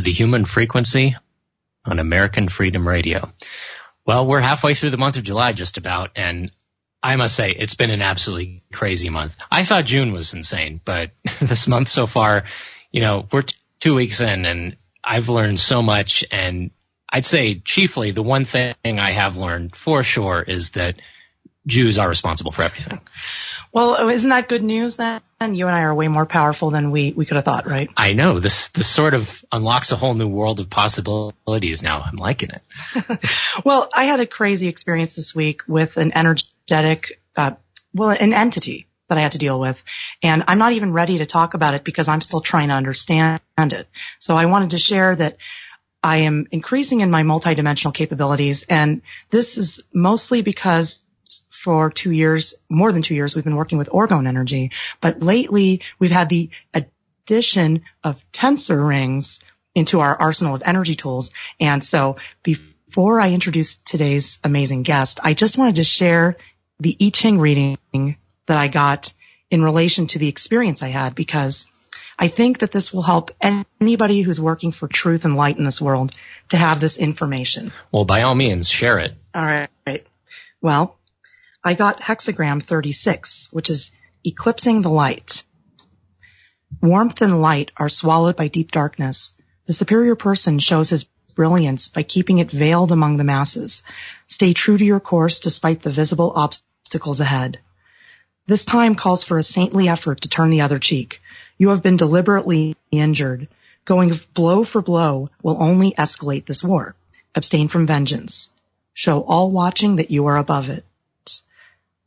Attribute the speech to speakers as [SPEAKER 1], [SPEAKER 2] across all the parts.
[SPEAKER 1] the Human Frequency on American Freedom Radio. Well, we're halfway through the month of July just about, and I must say it's been an absolutely crazy month. I thought June was insane, but this month so far, we're 2 weeks in, and I've learned so much, and I'd say chiefly the one thing I have learned for sure is that Jews are responsible for everything.
[SPEAKER 2] Well, isn't that good news then? You and I are way more powerful than we could have thought, right?
[SPEAKER 1] I know. This sort of unlocks a whole new world of possibilities now. I'm liking it.
[SPEAKER 2] Well, I had a crazy experience this week with an energetic, an entity that I had to deal with. And I'm not even ready to talk about it because I'm still trying to understand it. So I wanted to share that I am increasing in my multidimensional capabilities. And this is mostly because for 2 years, more than 2 years, we've been working with orgone energy. But lately, we've had the addition of tensor rings into our arsenal of energy tools. And so before I introduce today's amazing guest, I just wanted to share the I Ching reading that I got in relation to the experience I had, because I think that this will help anybody who's working for truth and light in this world to have this information.
[SPEAKER 1] Well, by all means, share it.
[SPEAKER 2] All right. Well, I got hexagram 36, which is eclipsing the light. Warmth and light are swallowed by deep darkness. The superior person shows his brilliance by keeping it veiled among the masses. Stay true to your course despite the visible obstacles ahead. This time calls for a saintly effort to turn the other cheek. You have been deliberately injured. Going blow for blow will only escalate this war. Abstain from vengeance. Show all watching that you are above it.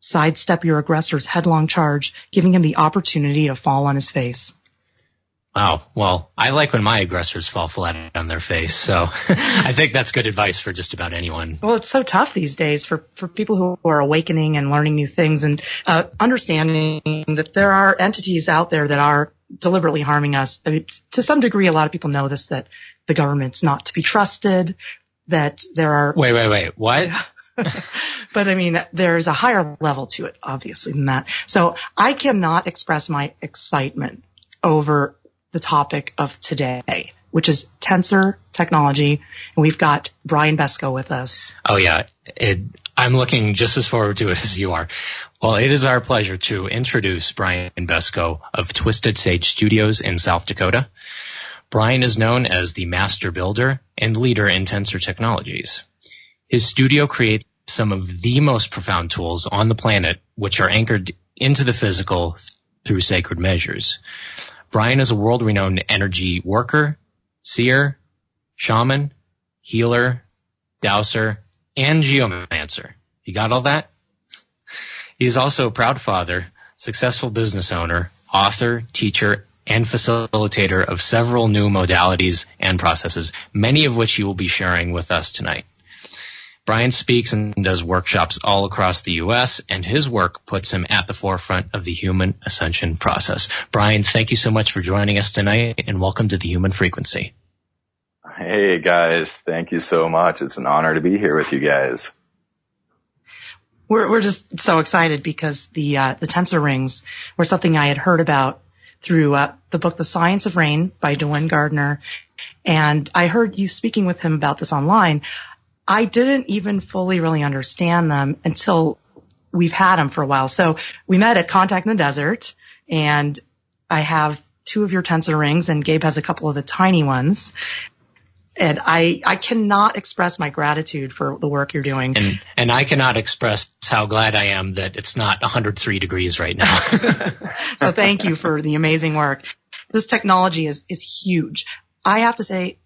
[SPEAKER 2] Sidestep your aggressor's headlong charge, giving him the opportunity to fall on his face.
[SPEAKER 1] Wow. Well, I like when my aggressors fall flat on their face, so I think that's good advice for just about anyone.
[SPEAKER 2] Well, it's so tough these days for people who are awakening and learning new things and understanding that there are entities out there that are deliberately harming us. I mean, to some degree, a lot of people know this, that the government's not to be trusted, that there are...
[SPEAKER 1] Wait. What?
[SPEAKER 2] But I mean, there's a higher level to it, obviously, than that. So I cannot express my excitement over the topic of today, which is tensor technology. And we've got Brian Besco with us.
[SPEAKER 1] Oh, yeah. I'm looking just as forward to it as you are. Well, it is our pleasure to introduce Brian Besco of Twisted Sage Studios in South Dakota. Brian is known as the master builder and leader in tensor technologies. His studio creates some of the most profound tools on the planet, which are anchored into the physical through sacred measures. Brian is a world-renowned energy worker, seer, shaman, healer, dowser, and geomancer. You got all that? He is also a proud father, successful business owner, author, teacher, and facilitator of several new modalities and processes, many of which he will be sharing with us tonight. Brian speaks and does workshops all across the U.S., and his work puts him at the forefront of the human ascension process. Brian, thank you so much for joining us tonight, and welcome to the Human Frequency.
[SPEAKER 3] Hey, guys. Thank you so much. It's an honor to be here with you guys.
[SPEAKER 2] We're just so excited because the tensor rings were something I had heard about through the book The Science of Rain by Dwayne Gardner, and I heard you speaking with him about this online. I didn't even fully really understand them until we've had them for a while. So we met at Contact in the Desert, and I have 2 of your tensor rings, and Gabe has a couple of the tiny ones. And I cannot express my gratitude for the work you're doing.
[SPEAKER 1] And I cannot express how glad I am that it's not 103 degrees right now.
[SPEAKER 2] So thank you for the amazing work. This technology is huge. I have to say,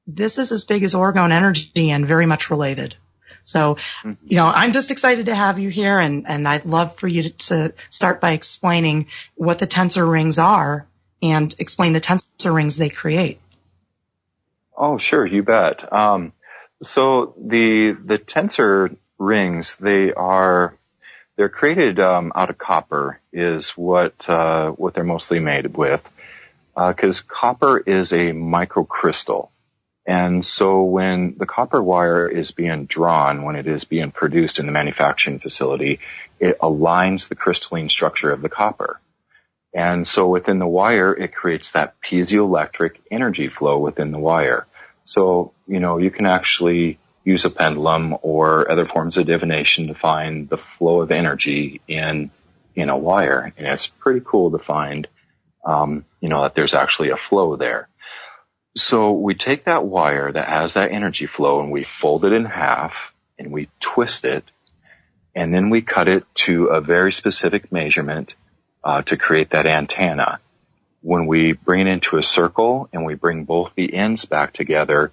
[SPEAKER 2] this is as big as orgone energy and very much related. So, I'm just excited to have you here, and I'd love for you to start by explaining what the tensor rings are and explain the tensor rings they create.
[SPEAKER 3] Oh, sure, you bet. So the tensor rings, they're created out of copper, is what they're mostly made with, because copper is a microcrystal. And so when the copper wire is being drawn, when it is being produced in the manufacturing facility, it aligns the crystalline structure of the copper. And so within the wire, it creates that piezoelectric energy flow within the wire. So, you can actually use a pendulum or other forms of divination to find the flow of energy in a wire. And it's pretty cool to find, that there's actually a flow there. So we take that wire that has that energy flow and we fold it in half and we twist it, and then we cut it to a very specific measurement to create that antenna. When we bring it into a circle and we bring both the ends back together,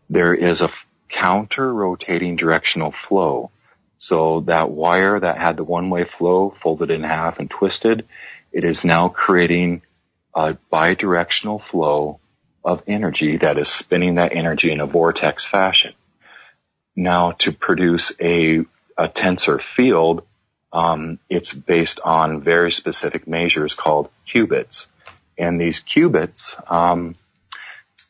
[SPEAKER 3] there is a counter-rotating directional flow. So that wire that had the one-way flow folded in half and twisted, it is now creating a bidirectional flow of energy that is spinning that energy in a vortex fashion. Now, to produce a tensor field, it's based on very specific measures called qubits. And these qubits,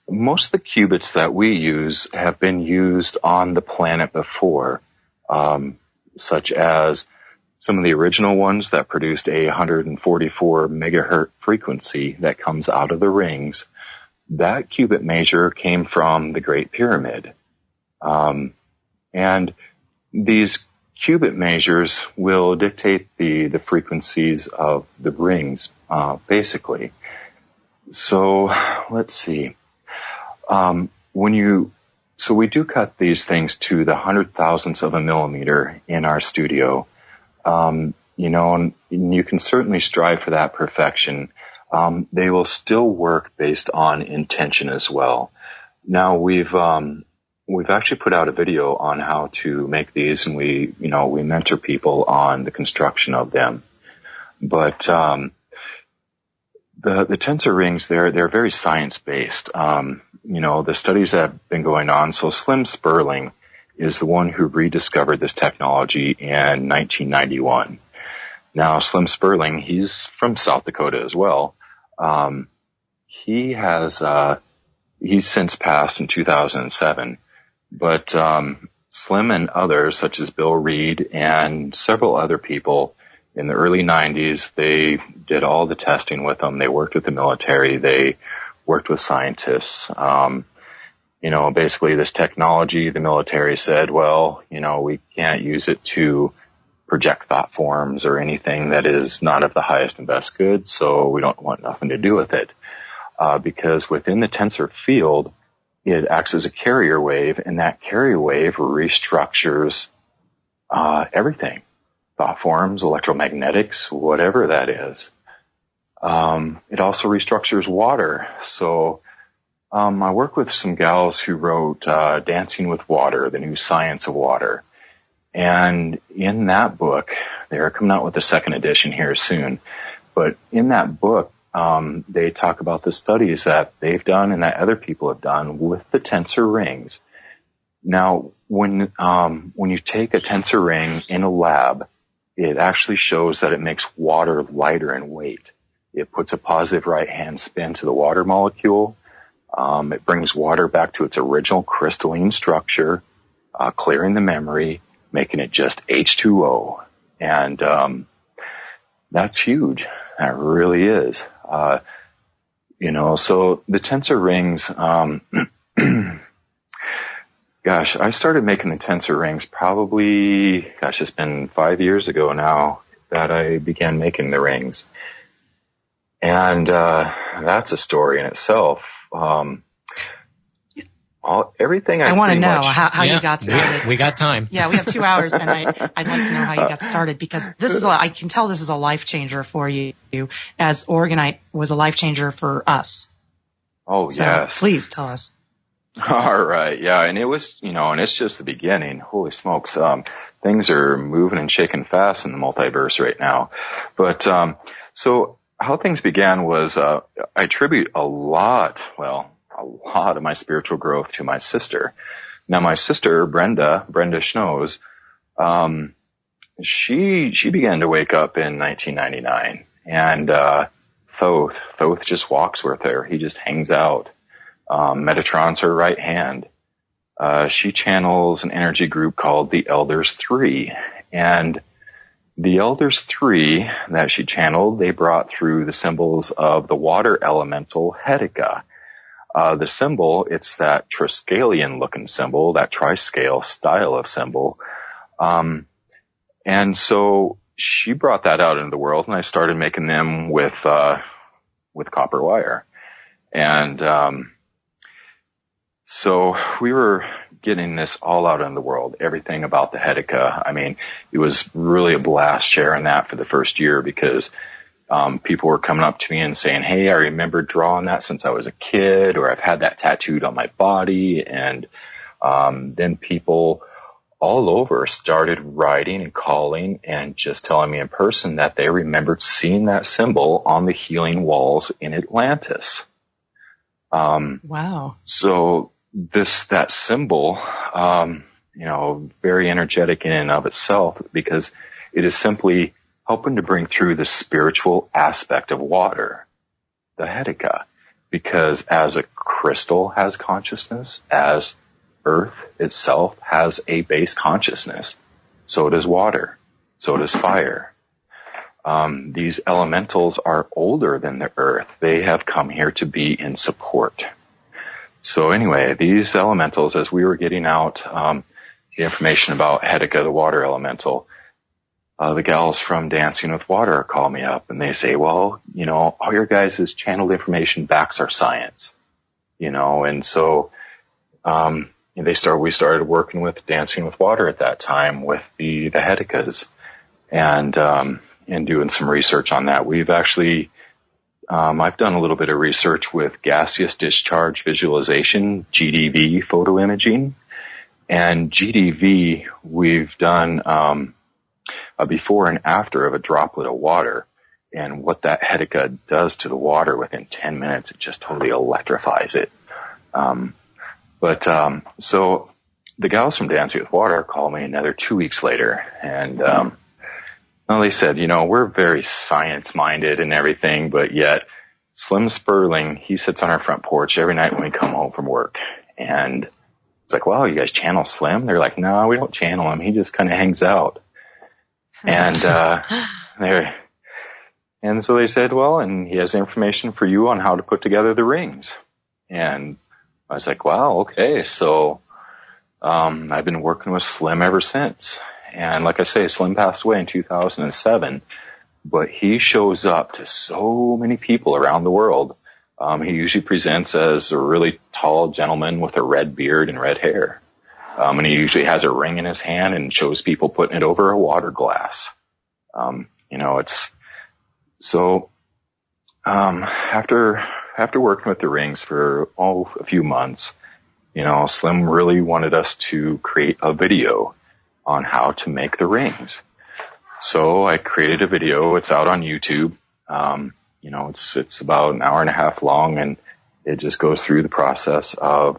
[SPEAKER 3] most of the qubits that we use have been used on the planet before, such as some of the original ones that produced a 144 megahertz frequency that comes out of the rings. That qubit measure came from the Great Pyramid. And these qubit measures will dictate the frequencies of the rings, basically. So let's see. So we do cut these things to the 100,000ths of a millimeter in our studio. And you can certainly strive for that perfection. They will still work based on intention as well. Now we've actually put out a video on how to make these, and we mentor people on the construction of them. But the tensor rings, they're very science-based. The studies that have been going on. So Slim Spurling is the one who rediscovered this technology in 1991. Now, Slim Spurling, he's from South Dakota as well. He's since passed in 2007. But Slim and others, such as Bill Reed and several other people in the early 90s, they did all the testing with them. They worked with the military. They worked with scientists. Basically this technology, the military said, well, we can't use it to project thought forms or anything that is not of the highest and best good, so we don't want nothing to do with it. Because within the tensor field, it acts as a carrier wave, and that carrier wave restructures everything. Thought forms, electromagnetics, whatever that is. It also restructures water. So I work with some gals who wrote Dancing with Water, The New Science of Water. And in that book, they're coming out with the second edition here soon, but in that book, they talk about the studies that they've done and that other people have done with the tensor rings. Now, when you take a tensor ring in a lab, it actually shows that it makes water lighter in weight. It puts a positive right-hand spin to the water molecule. It brings water back to its original crystalline structure, clearing the memory, making it just H2O. And that's huge. That really is. So the tensor rings, I started making the tensor rings probably, it's been 5 years ago now that I began making the rings. And that's a story in itself. Everything I
[SPEAKER 2] want to know how you got started.
[SPEAKER 1] We got time.
[SPEAKER 2] Yeah, we have 2 hours, and I'd like to know how you got started, because I can tell this is a life changer for you, as Orgonite was a life changer for us.
[SPEAKER 3] Oh,
[SPEAKER 2] so
[SPEAKER 3] yes.
[SPEAKER 2] Please tell us.
[SPEAKER 3] All right. Yeah. And it was, and it's just the beginning. Holy smokes. Things are moving and shaking fast in the multiverse right now. But, so how things began was, I attribute a lot of my spiritual growth to my sister. Now, my sister, Brenda Schnoes, she began to wake up in 1999, and, Thoth just walks with her. He just hangs out. Metatron's her right hand. She channels an energy group called the Elders 3. And the elders three that she channeled, they brought through the symbols of the water elemental Hetica. The symbol, it's that Triskelion-looking symbol, that tri-scale style of symbol. And so she brought that out into the world, and I started making them with copper wire. And so we were getting this all out in the world, everything about the Hetica. I mean, it was really a blast sharing that for the first year because people were coming up to me and saying, hey, I remember drawing that since I was a kid, or I've had that tattooed on my body. And then people all over started writing and calling and just telling me in person that they remembered seeing that symbol on the healing walls in Atlantis.
[SPEAKER 2] Wow.
[SPEAKER 3] So that symbol, very energetic in and of itself, because it is simply helping to bring through the spiritual aspect of water, the Hetica, because as a crystal has consciousness, as Earth itself has a base consciousness, so does water, so does fire. These elementals are older than the Earth. They have come here to be in support. So anyway, these elementals, as we were getting out the information about Hetica, the water elemental, the gals from Dancing with Water call me up and they say, well, all your guys' channeled information backs our science, and so we started working with Dancing with Water at that time with the Heticas and doing some research on that. We've actually I've done a little bit of research with gaseous discharge visualization, GDV photo imaging. And GDV, we've done a before and after of a droplet of water. And what that Hetica does to the water within 10 minutes, it just totally electrifies it. So the gals from Dancing with Water called me another 2 weeks later. And they said, we're very science-minded and everything, but yet Slim Spurling, he sits on our front porch every night when we come home from work. And it's like, wow, you guys channel Slim? They're like, no, we don't channel him. He just kind of hangs out. And so they said, well, and he has information for you on how to put together the rings. And I was like, wow, okay. So I've been working with Slim ever since. And like I say, Slim passed away in 2007, but he shows up to so many people around the world. He usually presents as a really tall gentleman with a red beard and red hair. And he usually has a ring in his hand and shows people putting it over a water glass. After working with the rings for a few months, Slim really wanted us to create a video on how to make the rings. So I created a video. It's out on YouTube. It's about an hour and a half long, and it just goes through the process of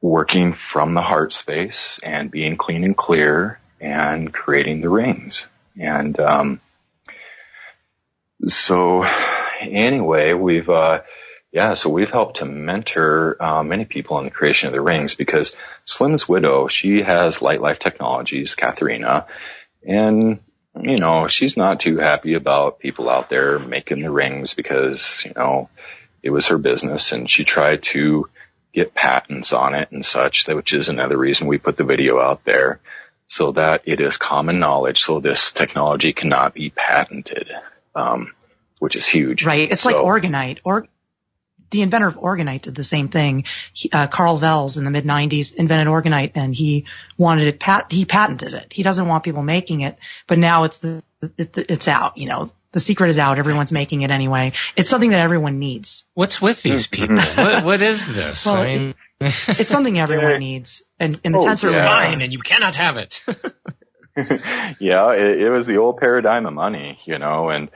[SPEAKER 3] working from the heart space and being clean and clear and creating the rings. And so anyway, we've helped to mentor many people in the creation of the rings, because Slim's widow, she has Light Life Technologies, Katharina, and, she's not too happy about people out there making the rings because, it was her business, and she tried to get patents on it and such, which is another reason we put the video out there, so that it is common knowledge, so this technology cannot be patented, which is huge.
[SPEAKER 2] Right. It's like Orgonite. The inventor of Orgonite did the same thing. Carl Wells in the mid-90s invented Orgonite, and he wanted it. He patented it. He doesn't want people making it, but now it's out. The secret is out. Everyone's making it anyway. It's something that everyone needs.
[SPEAKER 1] What's with these people? What is this?
[SPEAKER 2] Well, it's something everyone needs, and the Tensor is
[SPEAKER 1] mine, and you cannot have it.
[SPEAKER 3] Yeah, it was the old paradigm of money, and.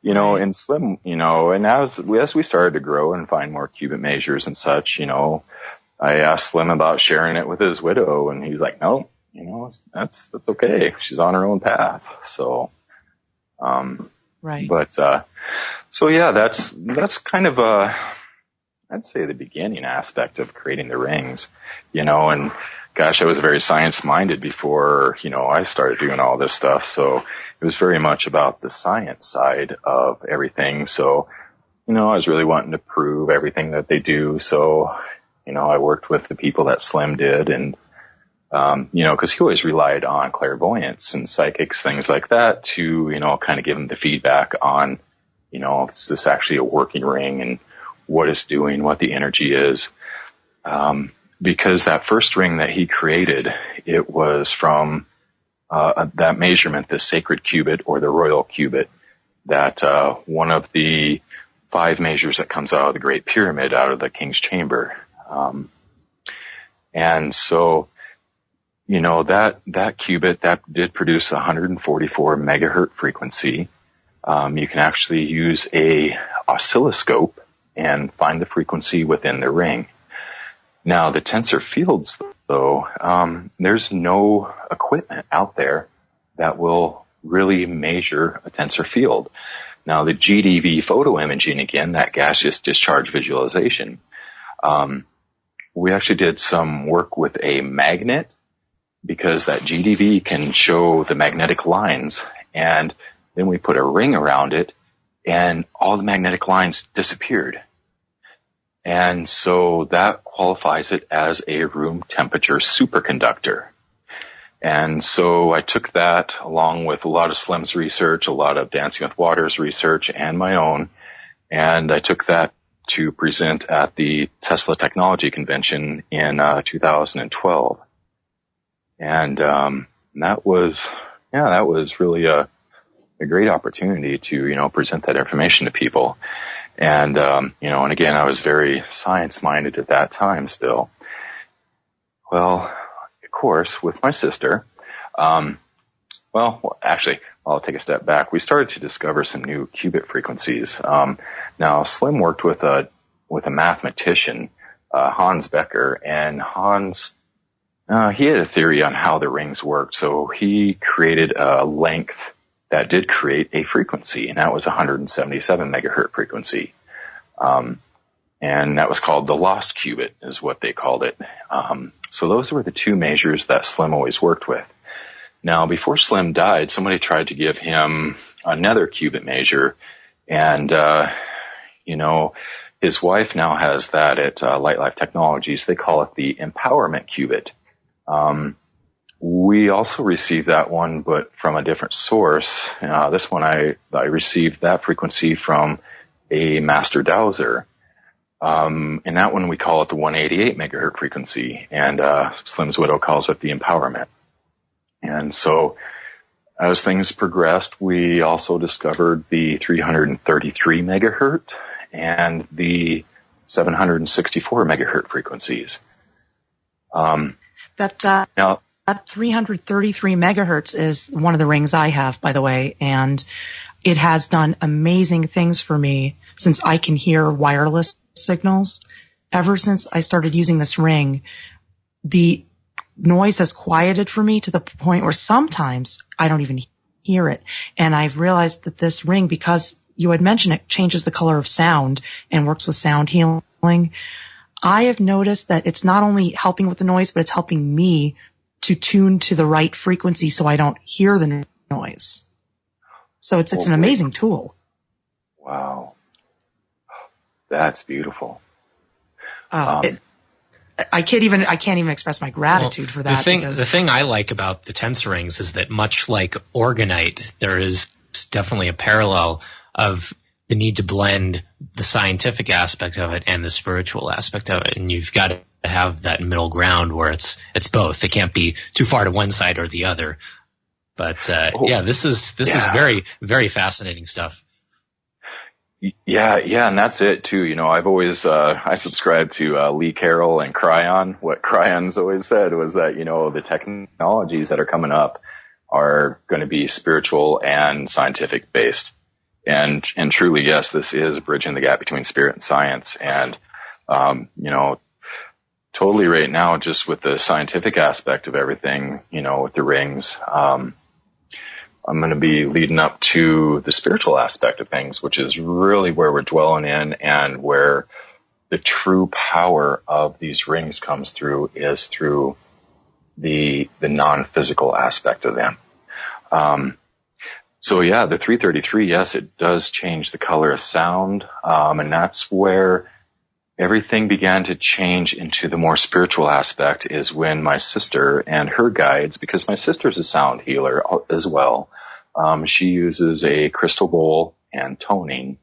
[SPEAKER 3] And Slim, and as we started to grow and find more cubit measures and such, I asked Slim about sharing it with his widow, and he's like, no, that's okay. She's on her own path. So,
[SPEAKER 2] right.
[SPEAKER 3] But, that's kind of I'd say the beginning aspect of creating the rings, and gosh, I was very science-minded before, I started doing all this stuff. So it was very much about the science side of everything. So, I was really wanting to prove everything that they do. So, I worked with the people that Slim did, and, because he always relied on clairvoyance and psychics, things like that, to, kind of give him the feedback on, is this actually a working ring and what it's doing, what the energy is. Because that first ring that he created, it was from that measurement, the sacred cubit or the royal cubit, that one of the 5 measures that comes out of the Great Pyramid, out of the King's Chamber. And so, that cubit, that did produce 144 megahertz frequency. You can actually use a oscilloscope and find the frequency within the ring. Now, the tensor fields, though, there's no equipment out there that will really measure a tensor field. Now, the GDV photo imaging, again, that gaseous discharge visualization, we actually did some work with a magnet, because that GDV can show the magnetic lines, and then we put a ring around it, and all the magnetic lines disappeared. And so that qualifies it as a room temperature superconductor. And so I took that along with a lot of Slim's research, a lot of Dancing with Water's research, and my own, and I took that to present at the Tesla Technology Convention in 2012. And that was really a great opportunity to, present that information to people. And, and again, I was very science-minded at that time still. Well, of course, with my sister, actually, I'll take a step back. We started to discover some new qubit frequencies. Now, Slim worked with a mathematician, Hans Becker, and Hans, he had a theory on how the rings worked. So he created a length that did create a frequency, and that was 177 megahertz frequency. And that was called the lost qubit, is what they called it. So those were the 2 measures that Slim always worked with. Now, before Slim died, somebody tried to give him another qubit measure, and, his wife now has that at Light Life Technologies. They call it the empowerment qubit. We also received that one, but from a different source. This one, I received that frequency from a master dowser. And that one, we call it the 188 megahertz frequency, and Slim's widow calls it the empowerment. And so as things progressed, we also discovered the 333 megahertz and the 764 megahertz frequencies.
[SPEAKER 2] Now, that 333 megahertz is one of the rings I have, by the way, and it has done amazing things for me since I can hear wireless signals. Ever since I started using this ring, the noise has quieted for me to the point where sometimes I don't even hear it. And I've realized that this ring, because you had mentioned it changes the color of sound and works with sound healing, I have noticed that it's not only helping with the noise, but it's helping me to tune to the right frequency so I don't hear the noise. So it's an amazing tool.
[SPEAKER 3] Wow. That's beautiful.
[SPEAKER 2] I can't even express my gratitude for that.
[SPEAKER 1] The thing I like about the tensor rings is that, much like orgonite, there is definitely a parallel of the need to blend the scientific aspect of it and the spiritual aspect of it, and you've got to have that middle ground where it's both. It can't be too far to one side or the other. But this is very, very fascinating stuff.
[SPEAKER 3] Yeah, and that's it too. I've always I subscribe to Lee Carroll and Cryon. What Cryon's always said was that the technologies that are coming up are going to be spiritual and scientific based, and truly, yes, this is bridging the gap between spirit and science. And totally right now, just with the scientific aspect of everything, with the rings. I'm going to be leading up to the spiritual aspect of things, which is really where we're dwelling in, and where the true power of these rings comes through is through the non-physical aspect of them. So yeah, the 333, yes, it does change the color of sound, and that's where everything began to change into the more spiritual aspect, is when my sister and her guides, because my sister's a sound healer as well, she uses a crystal bowl and toning,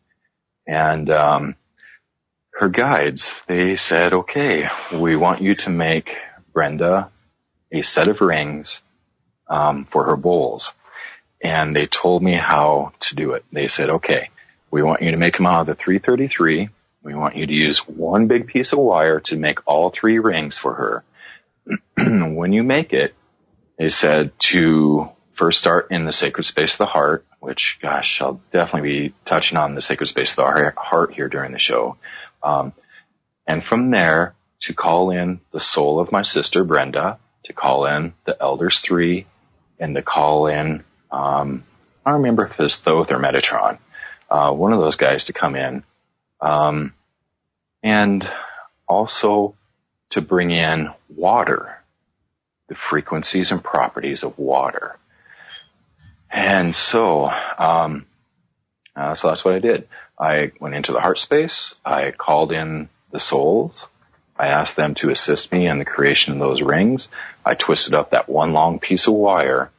[SPEAKER 3] and her guides, they said, okay, we want you to make Brenda a set of rings for her bowls. And they told me how to do it. They said, okay, we want you to make them out of the 333. We want you to use one big piece of wire to make all 3 rings for her. When you make it, they said to first start in the sacred space of the heart, which, gosh, I'll definitely be touching on the sacred space of the heart here during the show. And from there, to call in the soul of my sister, Brenda, to call in the elders 3, and to call in, I don't remember if it's Thoth or Metatron, one of those guys to come in, and also to bring in water, the frequencies and properties of water. And so that's what I did. I went into the heart space. I called in the souls. I asked them to assist me in the creation of those rings. I twisted up that one long piece of wire.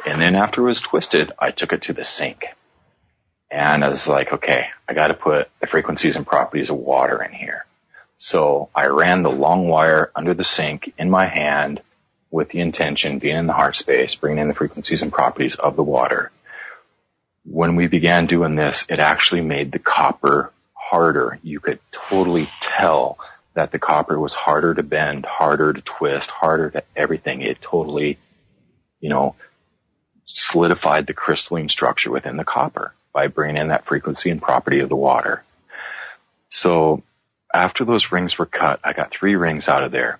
[SPEAKER 3] And then after it was twisted, I took it to the sink. And I was like, okay, I got to put the frequencies and properties of water in here. So I ran the long wire under the sink in my hand with the intention, being in the heart space, bringing in the frequencies and properties of the water. When we began doing this, it actually made the copper harder. You could totally tell that the copper was harder to bend, harder to twist, harder to everything. It totally, solidified the crystalline structure within the copper by bringing in that frequency and property of the water. So after those rings were cut, I got 3 rings out of there.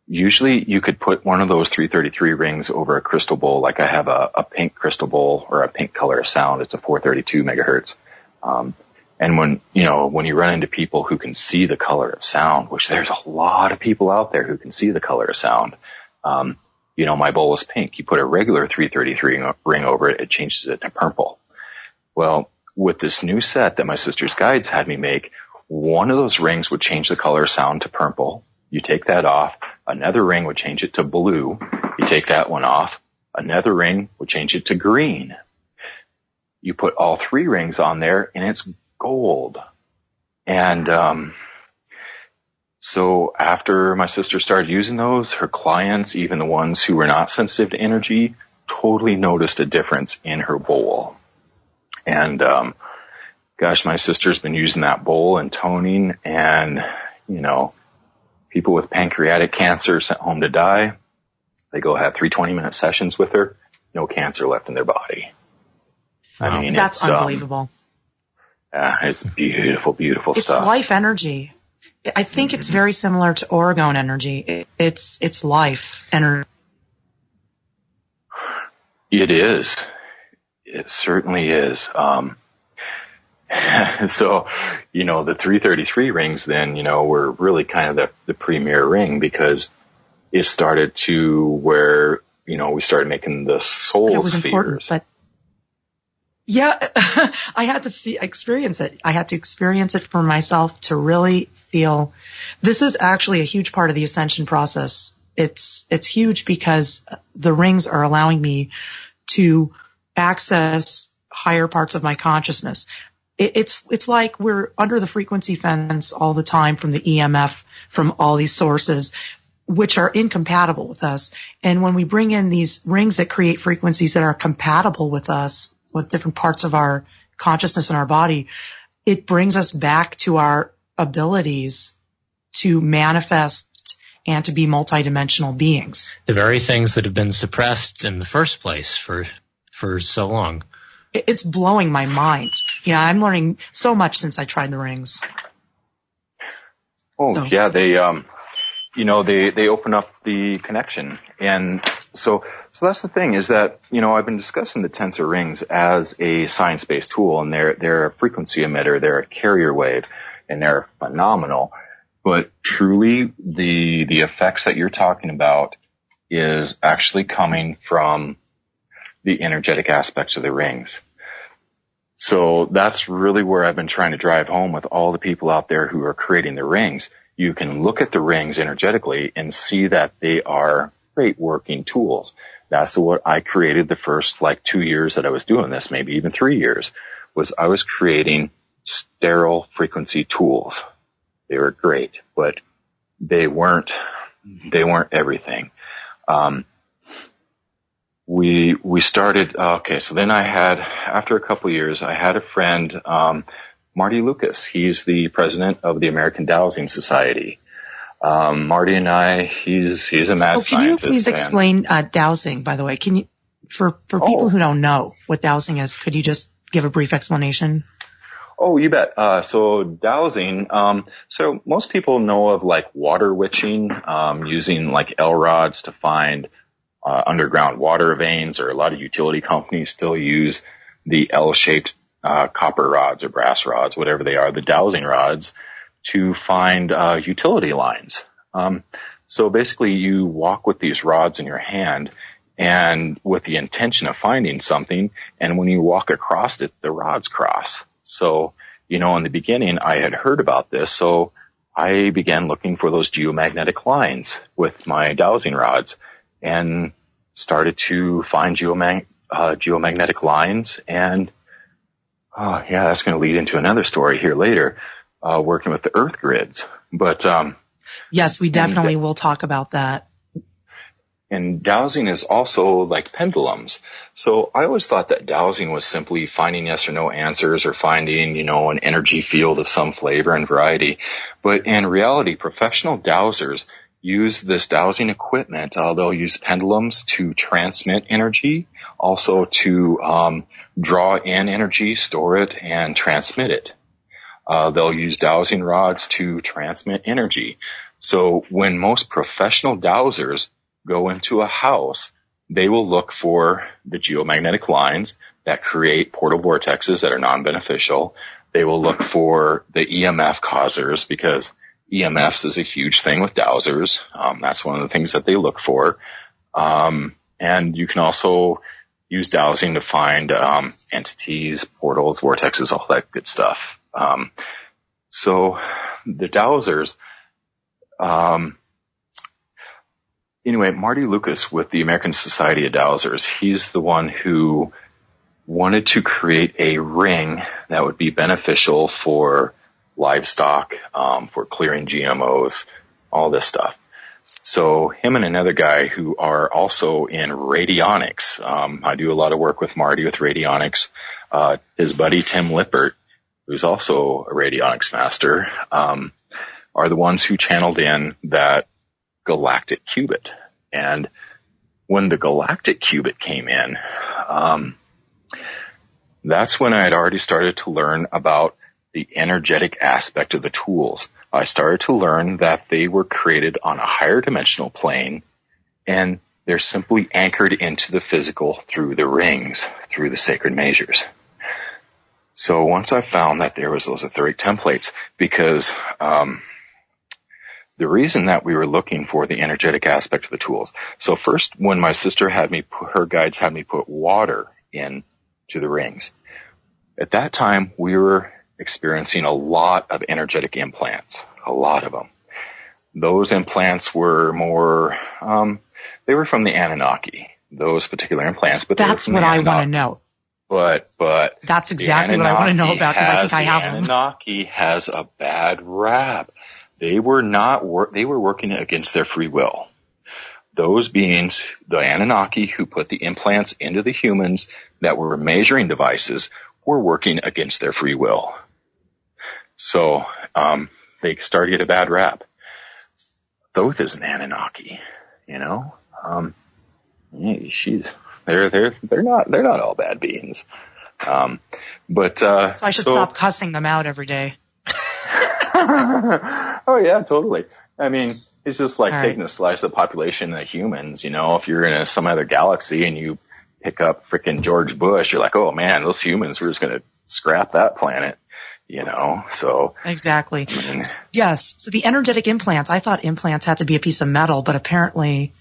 [SPEAKER 3] Usually you could put one of those 333 rings over a crystal bowl, like I have a pink crystal bowl or a pink color of sound. It's a 432 megahertz. And when you run into people who can see the color of sound, which there's a lot of people out there who can see the color of sound, my bowl is pink. You put a regular 333 ring over it, it changes it to purple. Well, with this new set that my sister's guides had me make, one of those rings would change the color of sound to purple. You take that off. Another ring would change it to blue. You take that one off. Another ring would change it to green. You put all 3 rings on there, and it's gold. And so after my sister started using those, her clients, even the ones who were not sensitive to energy, totally noticed a difference in her bowl. And gosh, my sister's been using that bowl and toning, and people with pancreatic cancer sent home to die, they go have 3 20-minute sessions with her, no cancer left in their body.
[SPEAKER 1] Wow.
[SPEAKER 3] I mean,
[SPEAKER 2] that's unbelievable.
[SPEAKER 3] It's beautiful, beautiful stuff.
[SPEAKER 2] It's life energy. I think it's very similar to Oregon energy. It's life energy.
[SPEAKER 3] It is. It certainly is. So, the 333 rings then, were really kind of the premier ring, because it started to where, we started making the soul
[SPEAKER 2] it was
[SPEAKER 3] spheres.
[SPEAKER 2] Important, but yeah, I had to experience it. I had to experience it for myself to really feel. This is actually a huge part of the Ascension process. It's huge because the rings are allowing me to access higher parts of my consciousness. It's like we're under the frequency fence all the time from the EMF, from all these sources, which are incompatible with us. And when we bring in these rings that create frequencies that are compatible with us, with different parts of our consciousness and our body, it brings us back to our abilities to manifest and to be multidimensional beings.
[SPEAKER 1] The very things that have been suppressed in the first place for so long.
[SPEAKER 2] It's blowing my mind. Yeah, I'm learning so much since I tried the rings.
[SPEAKER 3] Oh, so. Yeah, they open up the connection. And so that's the thing, is that, I've been discussing the Tensor rings as a science-based tool, and they're a frequency emitter, they're a carrier wave, and they're phenomenal. But truly, the effects that you're talking about is actually coming from the energetic aspects of the rings. So that's really where I've been trying to drive home with all the people out there who are creating the rings. You can look at the rings energetically and see that they are great working tools. That's what I created the first 2 years that I was doing this, maybe even 3 years, was I was creating sterile frequency tools. They were great, but they weren't everything. We started, so then after a couple of years, I had a friend, Marty Lucas. He's the president of the American Dowsing Society. Marty and I, he's a mad scientist. Can you please
[SPEAKER 2] explain dowsing, by the way? Can you, for people who don't know what dowsing is, could you just give a brief explanation?
[SPEAKER 3] Oh, you bet. So dowsing, so most people know of water witching, using L rods to find underground water veins, or a lot of utility companies still use the L-shaped copper rods or brass rods, whatever they are, the dowsing rods, to find utility lines. So basically you walk with these rods in your hand and with the intention of finding something, and when you walk across it, the rods cross. So, in the beginning I had heard about this, so I began looking for those geomagnetic lines with my dowsing rods and started to find geomagnetic lines. And that's going to lead into another story here later, working with the earth grids. But
[SPEAKER 2] yes, we definitely will talk about that.
[SPEAKER 3] And dowsing is also like pendulums. So I always thought that dowsing was simply finding yes or no answers, or finding, an energy field of some flavor and variety. But in reality, professional dowsers use this dowsing equipment. They'll use pendulums to transmit energy, also to draw in energy, store it, and transmit it. They'll use dowsing rods to transmit energy. So when most professional dowsers go into a house, they will look for the geomagnetic lines that create portal vortexes that are non-beneficial. They will look for the EMF causers, because EMFs is a huge thing with dowsers. That's one of the things that they look for. And you can also use dowsing to find entities, portals, vortexes, all that good stuff. So the dowsers, anyway, Marty Lucas with the American Society of Dowsers, he's the one who wanted to create a ring that would be beneficial for livestock, for clearing GMOs, all this stuff. So him and another guy who are also in radionics, I do a lot of work with Marty with radionics, his buddy Tim Lippert, who's also a radionics master, are the ones who channeled in that galactic cubit. And when the galactic cubit came in, that's when I had already started to learn about the energetic aspect of the tools. I started to learn that they were created on a higher dimensional plane, and they're simply anchored into the physical through the rings, through the sacred measures. So once I found that there was those etheric templates, because the reason that we were looking for the energetic aspect of the tools. So first, when my sister her guides had me put water into the rings, at that time we were experiencing a lot of energetic implants, a lot of them. Those implants were more, they were from the Anunnaki, those particular implants. But
[SPEAKER 2] that's what I want to know.
[SPEAKER 3] But
[SPEAKER 2] that's exactly what I want to know about, because I think I have them.
[SPEAKER 3] The Anunnaki has a bad rap. They were working against their free will. Those beings, the Anunnaki who put the implants into the humans that were measuring devices, were working against their free will. So they started to get a bad rap. Thoth is an Anunnaki, they're not all bad beings. So
[SPEAKER 2] I should stop cussing them out every day.
[SPEAKER 3] Oh yeah, totally. I mean, it's just taking a slice of the population of humans. If you're in some other galaxy and you pick up frickin' George Bush, you're like, oh man, those humans, we're just going to scrap that planet. So.
[SPEAKER 2] Exactly. Yes. So the energetic implants, I thought implants had to be a piece of metal, but apparently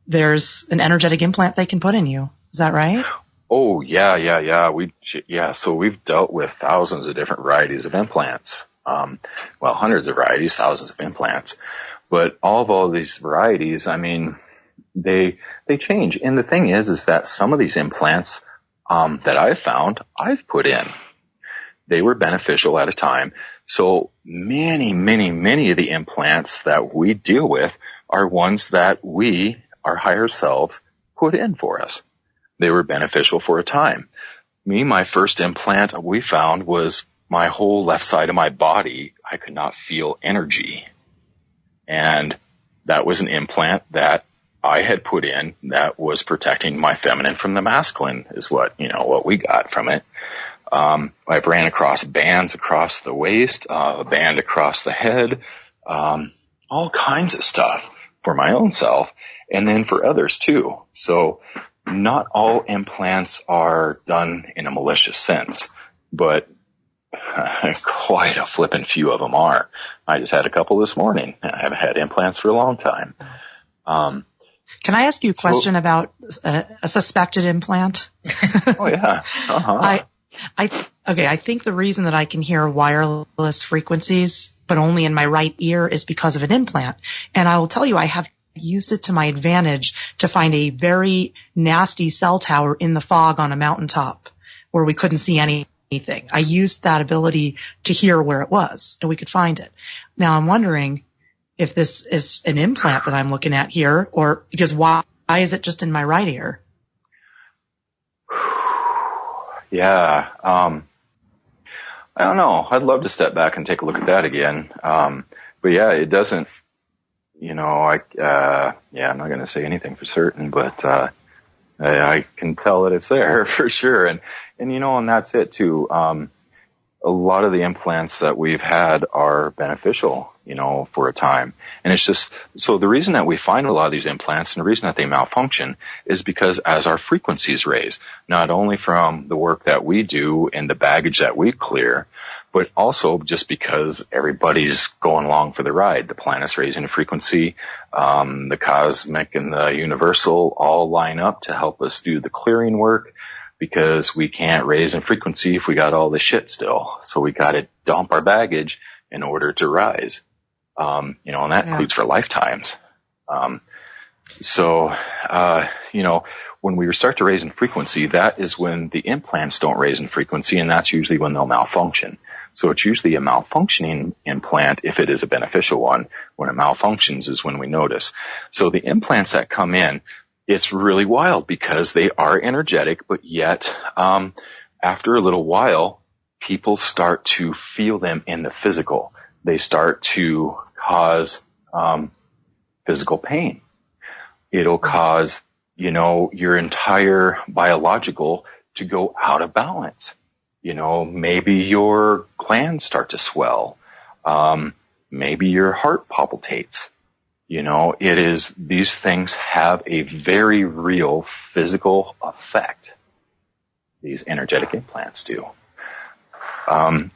[SPEAKER 2] there's an energetic implant they can put in you. Is that right?
[SPEAKER 3] Oh, yeah. So we've dealt with thousands of different varieties of implants. Hundreds of varieties, thousands of implants. But all these varieties, I mean, they change. And the thing is that some of these implants that I've found, I've put in. They were beneficial at a time. So many of the implants that we deal with are ones that we, our higher selves, put in for us. They were beneficial for a time. My first implant we found was my whole left side of my body. I could not feel energy. And that was an implant that I had put in that was protecting my feminine from the masculine is what we got from it. I ran across bands across the waist, a band across the head, all kinds of stuff for my own self and then for others too. So not all implants are done in a malicious sense, but quite a flippin' few of them are. I just had a couple this morning. I haven't had implants for a long time.
[SPEAKER 2] Can I ask you a question about a suspected implant?
[SPEAKER 3] Oh, yeah. Uh-huh.
[SPEAKER 2] I think the reason that I can hear wireless frequencies, but only in my right ear, is because of an implant. And I will tell you, I have used it to my advantage to find a very nasty cell tower in the fog on a mountaintop where we couldn't see anything. I used that ability to hear where it was, and we could find it. Now I'm wondering if this is an implant that I'm looking at here, or because why is it just in my right ear?
[SPEAKER 3] Yeah. I don't know. I'd love to step back and take a look at that again. But yeah, it doesn't, I'm not going to say anything for certain, but, I can tell that it's there for sure. And that's it too. A lot of the implants that we've had are beneficial, for a time. And it's just, so the reason that we find a lot of these implants and the reason that they malfunction is because as our frequencies raise, not only from the work that we do and the baggage that we clear, but also just because everybody's going along for the ride. The planet's raising a frequency, the cosmic and the universal all line up to help us do the clearing work, because we can't raise in frequency if we got all the shit still. So we got to dump our baggage in order to rise. And that includes for lifetimes. When we start to raise in frequency, that is when the implants don't raise in frequency, and that's usually when they'll malfunction. So it's usually a malfunctioning implant if it is a beneficial one. When it malfunctions is when we notice. So the implants that come in, it's really wild because they are energetic, but yet after a little while, people start to feel them in the physical. They start to cause physical pain. It'll cause, your entire biological to go out of balance. Maybe your glands start to swell. Maybe your heart palpitates. These things have a very real physical effect. These energetic implants do. Do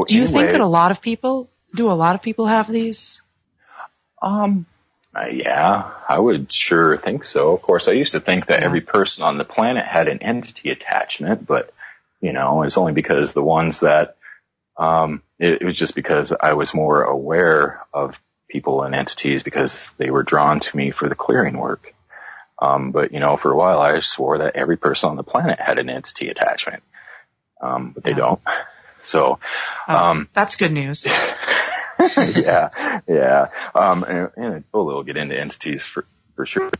[SPEAKER 3] you think that a lot of people have these? Yeah, I would sure think so. Of course, I used to think that every person on the planet had an entity attachment, but, it's only because the ones that, it was just because I was more aware of people and entities because they were drawn to me for the clearing work. But, for a while I swore that every person on the planet had an entity attachment. But they don't. So,
[SPEAKER 2] that's good news.
[SPEAKER 3] yeah. And we'll get into entities for sure.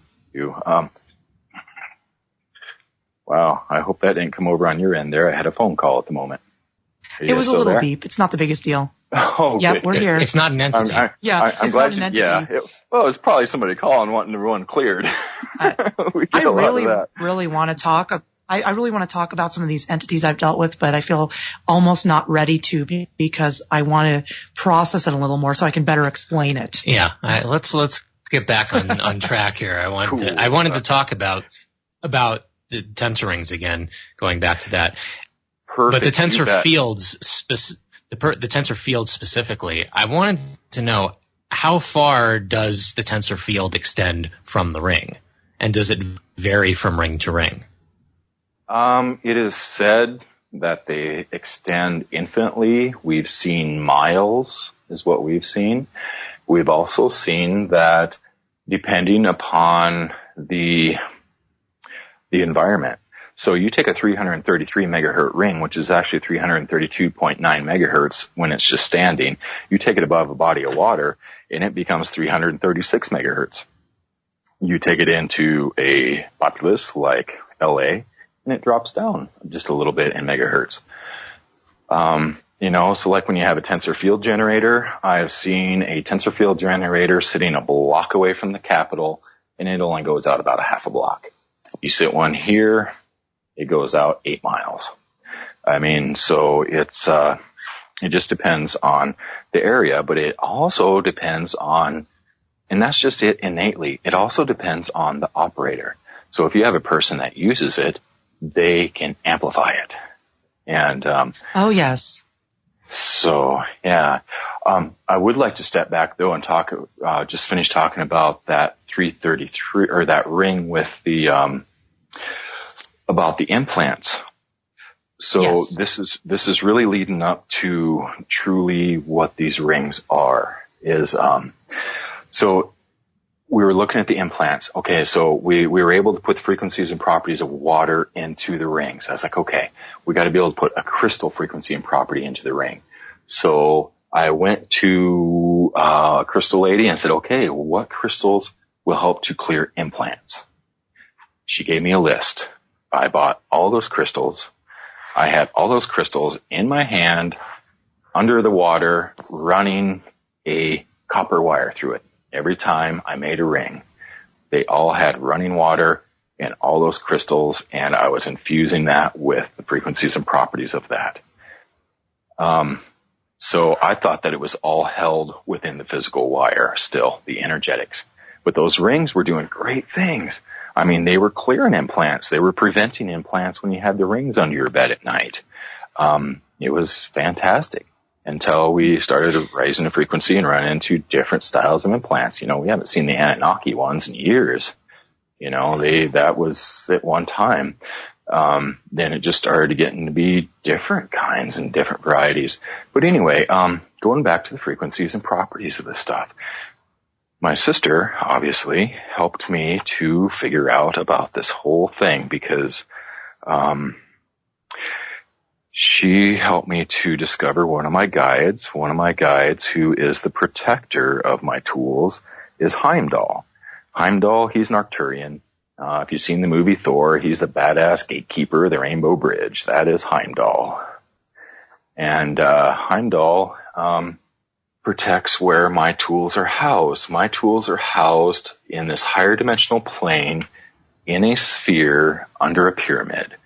[SPEAKER 3] Wow. I hope that didn't come over on your end there. I had a phone call at the moment.
[SPEAKER 2] It was a little beep. It's not the biggest deal.
[SPEAKER 3] Oh,
[SPEAKER 2] yeah, we're here.
[SPEAKER 1] It's not an entity.
[SPEAKER 3] I'm glad you. Yeah. It's probably somebody calling wanting the one cleared.
[SPEAKER 2] I really want to talk. I really want to talk about some of these entities I've dealt with, but I feel almost not ready to because I want to process it a little more so I can better explain it.
[SPEAKER 1] Yeah. Let's get back on track here. I wanted to talk about the tensor rings again. Going back to that.
[SPEAKER 3] Perfect.
[SPEAKER 1] But the tensor fields, the tensor field specifically, I wanted to know how far does the tensor field extend from the ring? And does it vary from ring to ring?
[SPEAKER 3] It is said that they extend infinitely. We've seen miles is what we've seen. We've also seen that depending upon the environment. So you take a 333 megahertz ring, which is actually 332.9 megahertz when it's just standing. You take it above a body of water, and it becomes 336 megahertz. You take it into a populace like LA, and it drops down just a little bit in megahertz. So like when you have a tensor field generator, I've seen a tensor field generator sitting a block away from the Capitol, and it only goes out about a half a block. You sit one here, it goes out 8 miles. So it just depends on the area, but it also depends on, and that's just it innately, it also depends on the operator. So if you have a person that uses it, they can amplify it. And
[SPEAKER 2] oh, yes.
[SPEAKER 3] So, yeah. I would like to step back, though, and just finish talking about that 333, or that ring with the, about the implants. So yes. This is really leading up to truly what these rings are, so we were looking at the implants. Okay, so we were able to put the frequencies and properties of water into the rings. I was like, okay, we got to be able to put a crystal frequency and property into the ring. So I went to a crystal lady and said, okay, what crystals will help to clear implants? She gave me a list. I bought all those crystals. I had all those crystals in my hand, under the water, running a copper wire through it. Every time I made a ring, they all had running water and all those crystals, and I was infusing that with the frequencies and properties of that. So I thought that it was all held within the physical wire still, the energetics. But those rings were doing great things. They were clearing implants. They were preventing implants when you had the rings under your bed at night. It was fantastic. Until we started raising the frequency and running into different styles of implants. We haven't seen the Anunnaki ones in years. That was at one time. Then it just started getting to be different kinds and different varieties. But anyway, going back to the frequencies and properties of this stuff. My sister, obviously, helped me to figure out about this whole thing because, she helped me to discover one of my guides. One of my guides, who is the protector of my tools, is Heimdall. Heimdall, he's an Arcturian. If you've seen the movie Thor, he's the badass gatekeeper of the Rainbow Bridge. That is Heimdall. And Heimdall protects where my tools are housed. My tools are housed in this higher dimensional plane in a sphere under a pyramid.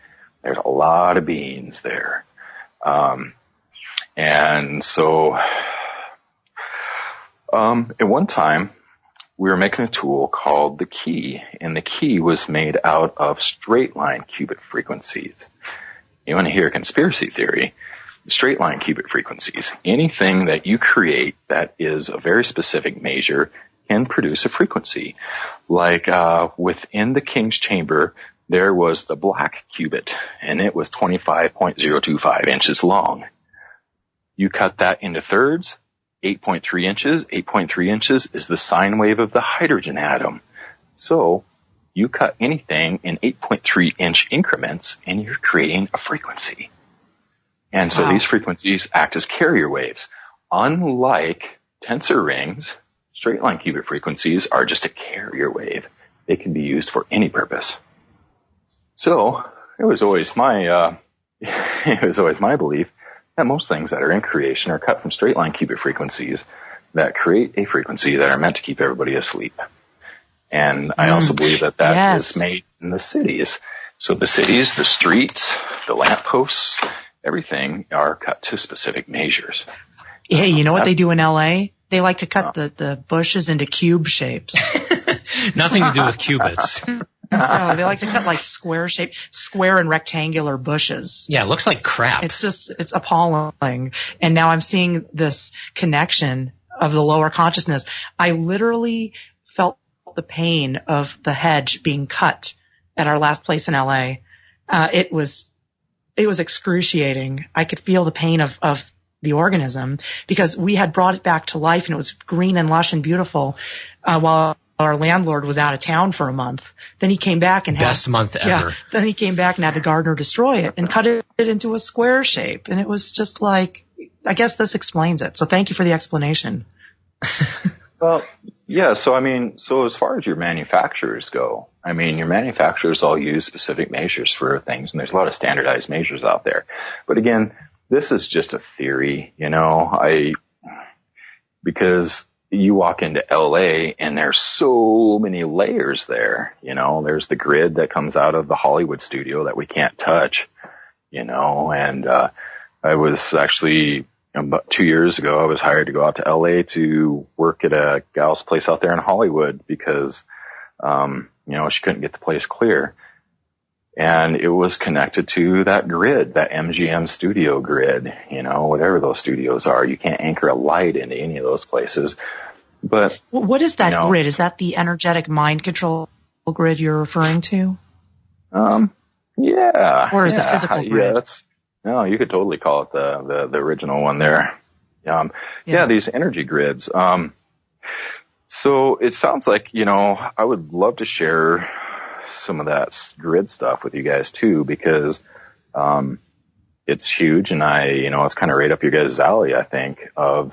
[SPEAKER 3] There's a lot of beings there. And so, at one time, we were making a tool called the key, and the key was made out of straight line qubit frequencies. You want to hear a conspiracy theory? Straight line qubit frequencies. Anything that you create that is a very specific measure can produce a frequency. Like, within the king's chamber, there was the black cubit, and it was 25.025 inches long. You cut that into thirds, 8.3 inches. 8.3 inches is the sine wave of the hydrogen atom. So you cut anything in 8.3 inch increments, and you're creating a frequency. And so these frequencies act as carrier waves. Unlike tensor rings, straight line qubit frequencies are just a carrier wave. They can be used for any purpose. So it was always my belief that most things that are in creation are cut from straight line qubit frequencies that create a frequency that are meant to keep everybody asleep. And I also believe that is made in the cities. So the cities, the streets, the lampposts, everything are cut to specific measures.
[SPEAKER 2] Hey, you know what they do in LA? They like to cut the bushes into cube shapes.
[SPEAKER 1] Nothing to do with cubits.
[SPEAKER 2] No, they like to cut like square and rectangular bushes.
[SPEAKER 1] Yeah, it looks like crap.
[SPEAKER 2] It's appalling. And now I'm seeing this connection of the lower consciousness. I literally felt the pain of the hedge being cut at our last place in LA. It was excruciating. I could feel the pain of the organism because we had brought it back to life and it was green and lush and beautiful while our landlord was out of town for a month. Then he came back and
[SPEAKER 1] best month ever.
[SPEAKER 2] Then he came back and had the gardener destroy it and cut it into a square shape. And it was just like, I guess this explains it. So thank you for the explanation.
[SPEAKER 3] Well, yeah. So as far as your manufacturers go, your manufacturers all use specific measures for things, and there's a lot of standardized measures out there. But again, this is just a theory, because you walk into LA and there's so many layers there. There's the grid that comes out of the Hollywood studio that we can't touch, and I was actually about 2 years ago, I was hired to go out to LA to work at a gal's place out there in Hollywood because, she couldn't get the place clear. And it was connected to that grid, that MGM studio grid, whatever those studios are. You can't anchor a light into any of those places. But
[SPEAKER 2] what is that grid? Is that the energetic mind control grid you're referring to?
[SPEAKER 3] Yeah.
[SPEAKER 2] Or is it physical grid?
[SPEAKER 3] Yeah, no, you could totally call it the original one there. Yeah, these energy grids. So it sounds like, I would love to share some of that grid stuff with you guys too, because it's huge and it's kind of right up your guys' alley, I think, of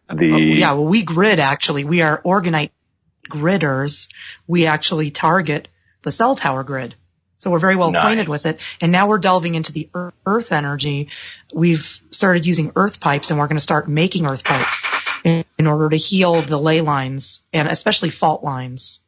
[SPEAKER 3] the...
[SPEAKER 2] we grid actually. We are Orgonite gridders. We actually target the cell tower grid. So we're very well acquainted with it. And now we're delving into the earth energy. We've started using earth pipes, and we're going to start making earth pipes in order to heal the ley lines, and especially fault lines.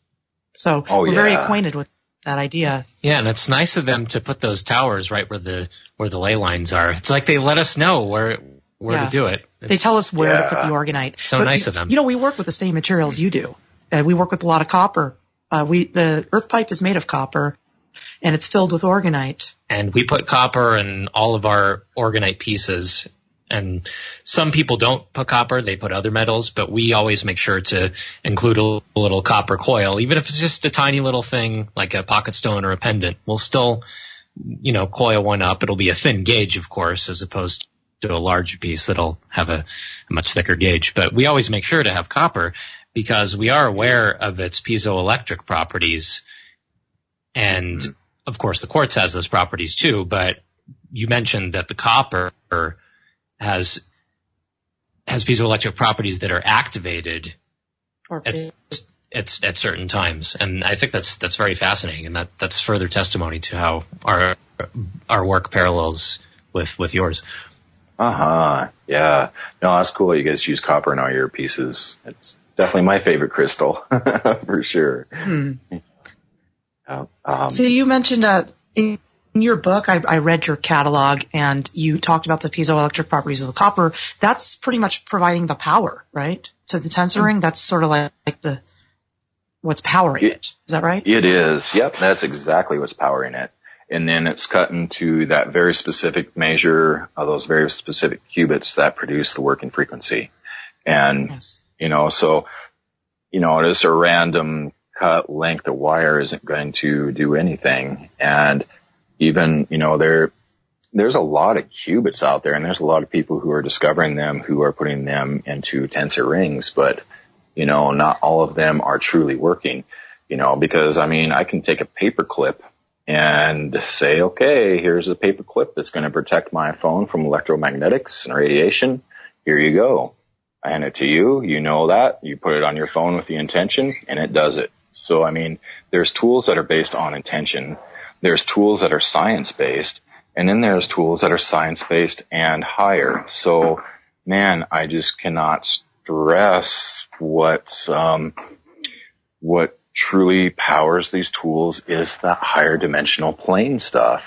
[SPEAKER 2] So we're very acquainted with that idea.
[SPEAKER 1] Yeah, and it's nice of them to put those towers right where the ley lines are. It's like they let us know where to do it.
[SPEAKER 2] They tell us where to put the Orgonite.
[SPEAKER 1] So nice of them.
[SPEAKER 2] We work with the same materials you do. We work with a lot of copper. The earth pipe is made of copper, and it's filled with Orgonite. And
[SPEAKER 1] we put copper in all of our Orgonite pieces. And some people don't put copper, they put other metals, but we always make sure to include a little copper coil. Even if it's just a tiny little thing like a pocket stone or a pendant, we'll still, coil one up. It'll be a thin gauge, of course, as opposed to a large piece that'll have a much thicker gauge. But we always make sure to have copper because we are aware of its piezoelectric properties. And, of course, the quartz has those properties too, but you mentioned that the copper has piezoelectric properties that are activated at certain times, and I think that's very fascinating, and that's further testimony to how our work parallels with yours.
[SPEAKER 3] Yeah. No, that's cool. You guys use copper in all your pieces. It's definitely my favorite crystal for sure.
[SPEAKER 2] So you mentioned in your book, I read your catalog, and you talked about the piezoelectric properties of the copper. That's pretty much providing the power, right? So the tensoring, that's sort of like what's powering it. Is that right?
[SPEAKER 3] It is. Yep, that's exactly what's powering it. And then it's cut into that very specific measure of those very specific qubits that produce the working frequency. And, so, just a random cut length of wire isn't going to do anything. And even, there's a lot of qubits out there, and there's a lot of people who are discovering them, who are putting them into tensor rings, but, not all of them are truly working, because, I can take a paper clip and say, okay, here's a paper clip that's going to protect my phone from electromagnetics and radiation. Here you go. I hand it to you. You know that. You put it on your phone with the intention, and it does it. So, there's tools that are based on intention. There's tools that are science-based, and then there's tools that are science-based and higher. So, man, I just cannot stress what truly powers these tools is the higher dimensional plane stuff.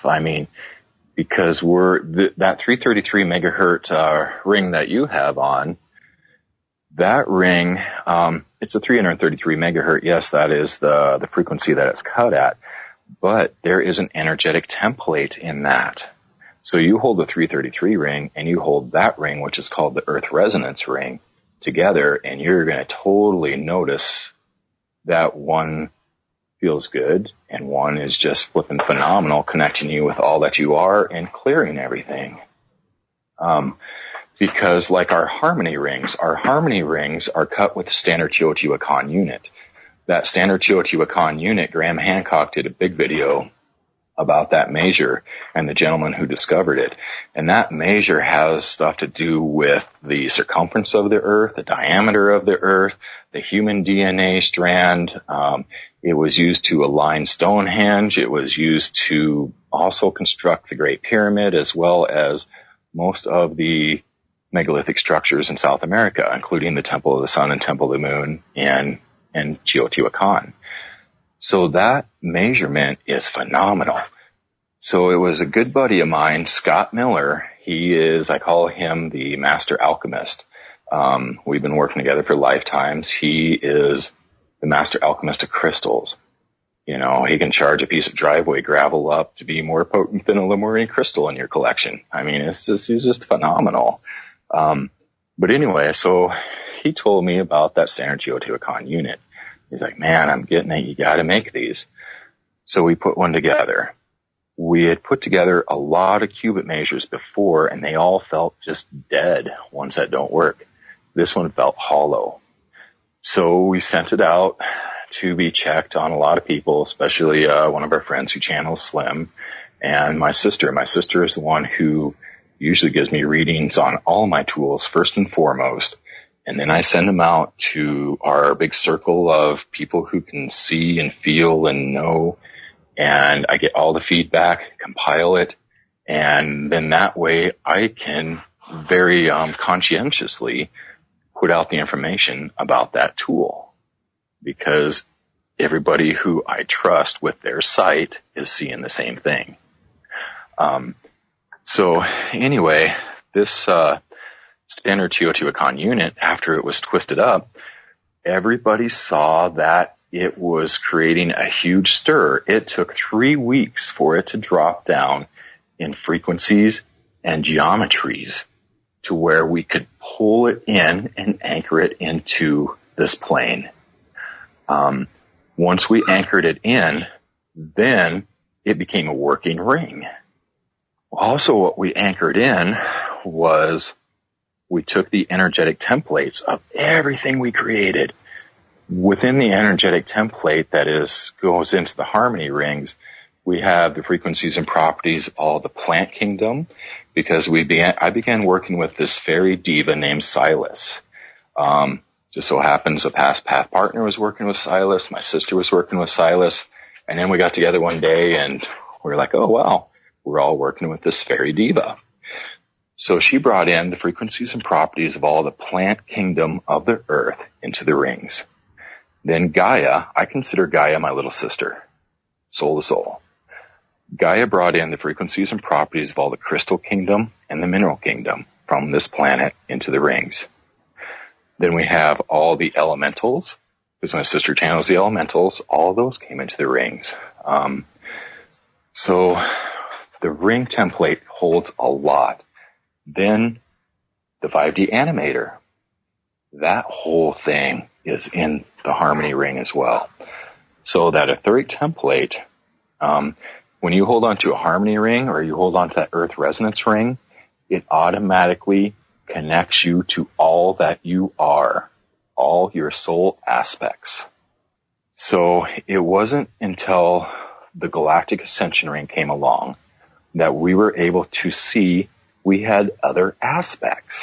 [SPEAKER 3] Because that 333 megahertz ring that you have on, that ring, it's a 333 megahertz. Yes, that is the frequency that it's cut at. But there is an energetic template in that. So you hold the 333 ring and you hold that ring, which is called the Earth Resonance ring, together, and you're going to totally notice that one feels good and one is just flipping phenomenal, connecting you with all that you are and clearing everything. Because like our harmony rings are cut with the standard Teotihuacan unit. That standard Teotihuacan unit, Graham Hancock did a big video about that measure and the gentleman who discovered it. And that measure has stuff to do with the circumference of the Earth, the diameter of the Earth, the human DNA strand. It was used to align Stonehenge. It was used to also construct the Great Pyramid, as well as most of the megalithic structures in South America, including the Temple of the Sun and Temple of the Moon and Teotihuacan. So that measurement is phenomenal. So it was a good buddy of mine, Scott Miller. He is, I call him the master alchemist. We've been working together for lifetimes. He is the master alchemist of crystals. You know, he can charge a piece of driveway gravel up to be more potent than a Lemurian crystal in your collection. I mean, he's just phenomenal. But anyway, so he told me about that standard Teotihuacan unit. He's like, man, I'm getting it. You got to make these. So we put one together. We had put together a lot of cubit measures before, and they all felt just dead, ones that don't work. This one felt hollow. So we sent it out to be checked on a lot of people, especially one of our friends who channels Slim, and my sister. My sister is the one who usually gives me readings on all my tools, first and foremost. And then I send them out to our big circle of people who can see and feel and know. And I get all the feedback, compile it. And then that way I can very conscientiously put out the information about that tool. Because everybody who I trust with their sight is seeing the same thing. So anyway, this standard Teotihuacan unit, after it was twisted up, everybody saw that it was creating a huge stir. It took 3 weeks for it to drop down in frequencies and geometries to where we could pull it in and anchor it into this plane. Once we anchored it in, then it became a working ring. Also, what we anchored in was we took the energetic templates of everything we created. Within the energetic template that goes into the harmony rings, we have the frequencies and properties of all the plant kingdom, because I began working with this fairy diva named Silas. Just so happens a past path partner was working with Silas, my sister was working with Silas, and then we got together one day and we were like, oh wow, we're all working with this fairy diva. So she brought in the frequencies and properties of all the plant kingdom of the earth into the rings. Then Gaia, I consider Gaia my little sister, soul to soul. Gaia brought in the frequencies and properties of all the crystal kingdom and the mineral kingdom from this planet into the rings. Then we have all the elementals, because my sister channels the elementals, all those came into the rings. So the ring template holds a lot. Then the 5D animator, that whole thing is in the harmony ring as well. So that etheric template, when you hold on to a harmony ring or you hold on to that earth resonance ring, it automatically connects you to all that you are, all your soul aspects. So it wasn't until the galactic ascension ring came along that we were able to see we had other aspects.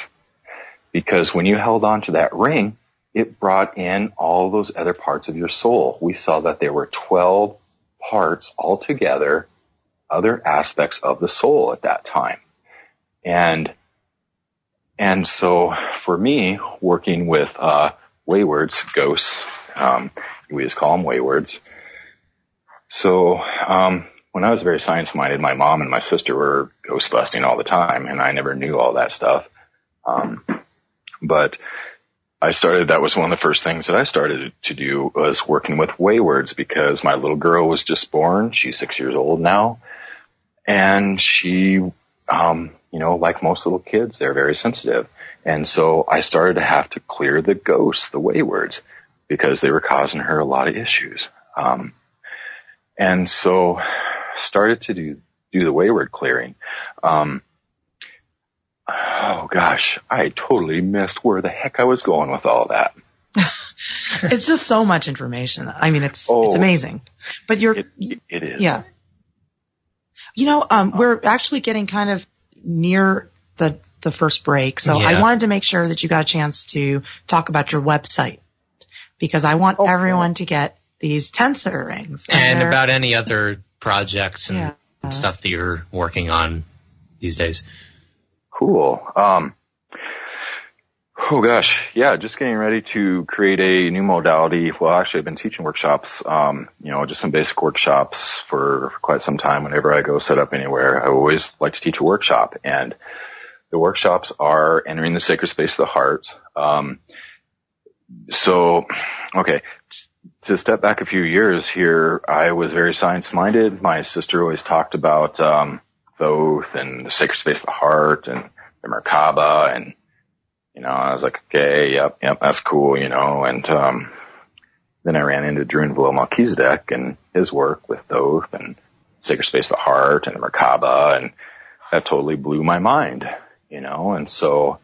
[SPEAKER 3] Because when you held on to that ring, it brought in all those other parts of your soul. We saw that there were 12 parts altogether, other aspects of the soul at that time. And so for me, working with waywards, ghosts, we just call them waywards. So when I was very science-minded, my mom and my sister were ghost busting all the time, and I never knew all that stuff. But that was one of the first things that I started to do was working with waywards, because my little girl was just born. She's 6 years old now. And she, like most little kids, they're very sensitive. And so I started to have to clear the ghosts, the waywards. because they were causing her a lot of issues. And so started to do the wayward clearing. Oh gosh, I totally missed where the heck I was going with all that.
[SPEAKER 2] It's just so much information. I mean, it's amazing. But it
[SPEAKER 3] is.
[SPEAKER 2] Yeah. We're actually getting kind of near the first break, so I wanted to make sure that you got a chance to talk about your website, because I want everyone to get these Tensor rings.
[SPEAKER 1] And about any other projects and stuff that you're working on these days. Cool.
[SPEAKER 3] Oh gosh, yeah, just getting ready to create a new modality. Well, actually, I've been teaching workshops, just some basic workshops for quite some time. Whenever I go set up anywhere, I always like to teach a workshop. And the workshops are entering the sacred space of the heart. To step back a few years here, I was very science-minded. My sister always talked about Thoth and the sacred space of the heart and the Merkaba, and I was like, okay, yep, that's cool, and then I ran into Drew Melchizedek and his work with Thoth and Sacred Space of the Heart and the Merkaba, and that totally blew my mind, and so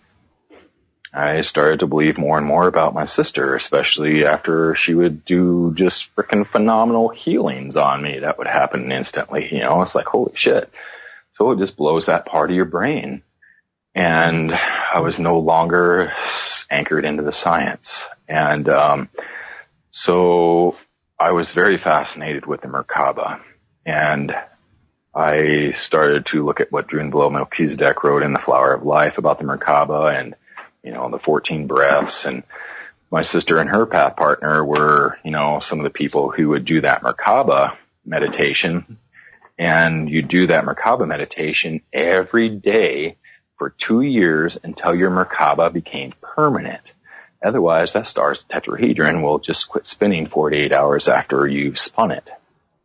[SPEAKER 3] I started to believe more and more about my sister, especially after she would do just freaking phenomenal healings on me that would happen instantly, it's like, holy shit. So it just blows that part of your brain. And I was no longer anchored into the science. And so I was very fascinated with the Merkaba. And I started to look at what Drew Melchizedek wrote in The Flower of Life about the Merkaba and, the 14 breaths. And my sister and her path partner were, some of the people who would do that Merkaba meditation. And you do that Merkaba meditation every day for 2 years until your Merkaba became permanent. Otherwise, that star's tetrahedron will just quit spinning 48 hours after you've spun it.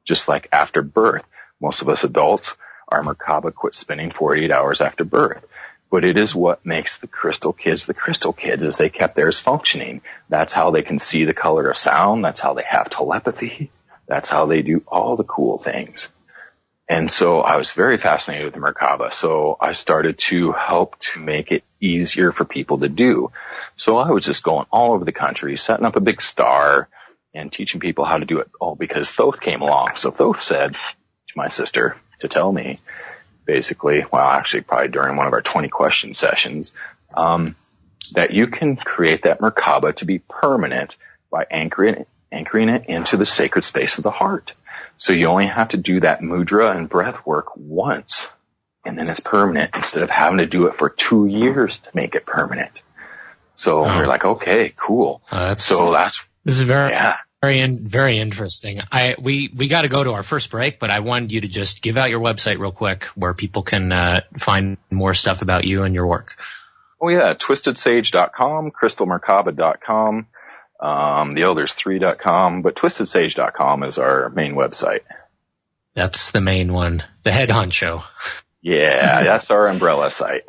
[SPEAKER 3] Just like after birth. Most of us adults, our Merkaba quit spinning 48 hours after birth. But it is what makes the crystal kids, is they kept theirs functioning. That's how they can see the color of sound. That's how they have telepathy. That's how they do all the cool things. And so I was very fascinated with the Merkaba. So I started to help to make it easier for people to do. So I was just going all over the country, setting up a big star and teaching people how to do it all because Thoth came along. So Thoth said to my sister to tell me basically, probably during one of our 20 question sessions, that you can create that Merkaba to be permanent by anchoring it into the sacred space of the heart. So you only have to do that mudra and breath work once, and then it's permanent instead of having to do it for 2 years to make it permanent. So we're like, okay, cool.
[SPEAKER 1] This is very interesting. We got to go to our first break, but I wanted you to just give out your website real quick where people can find more stuff about you and your work.
[SPEAKER 3] Oh yeah, twistedsage.com, crystalmerkaba.com. The elders3.com, but twistedsage.com is our main website.
[SPEAKER 1] That's the main one. The head honcho.
[SPEAKER 3] Yeah, that's our umbrella site.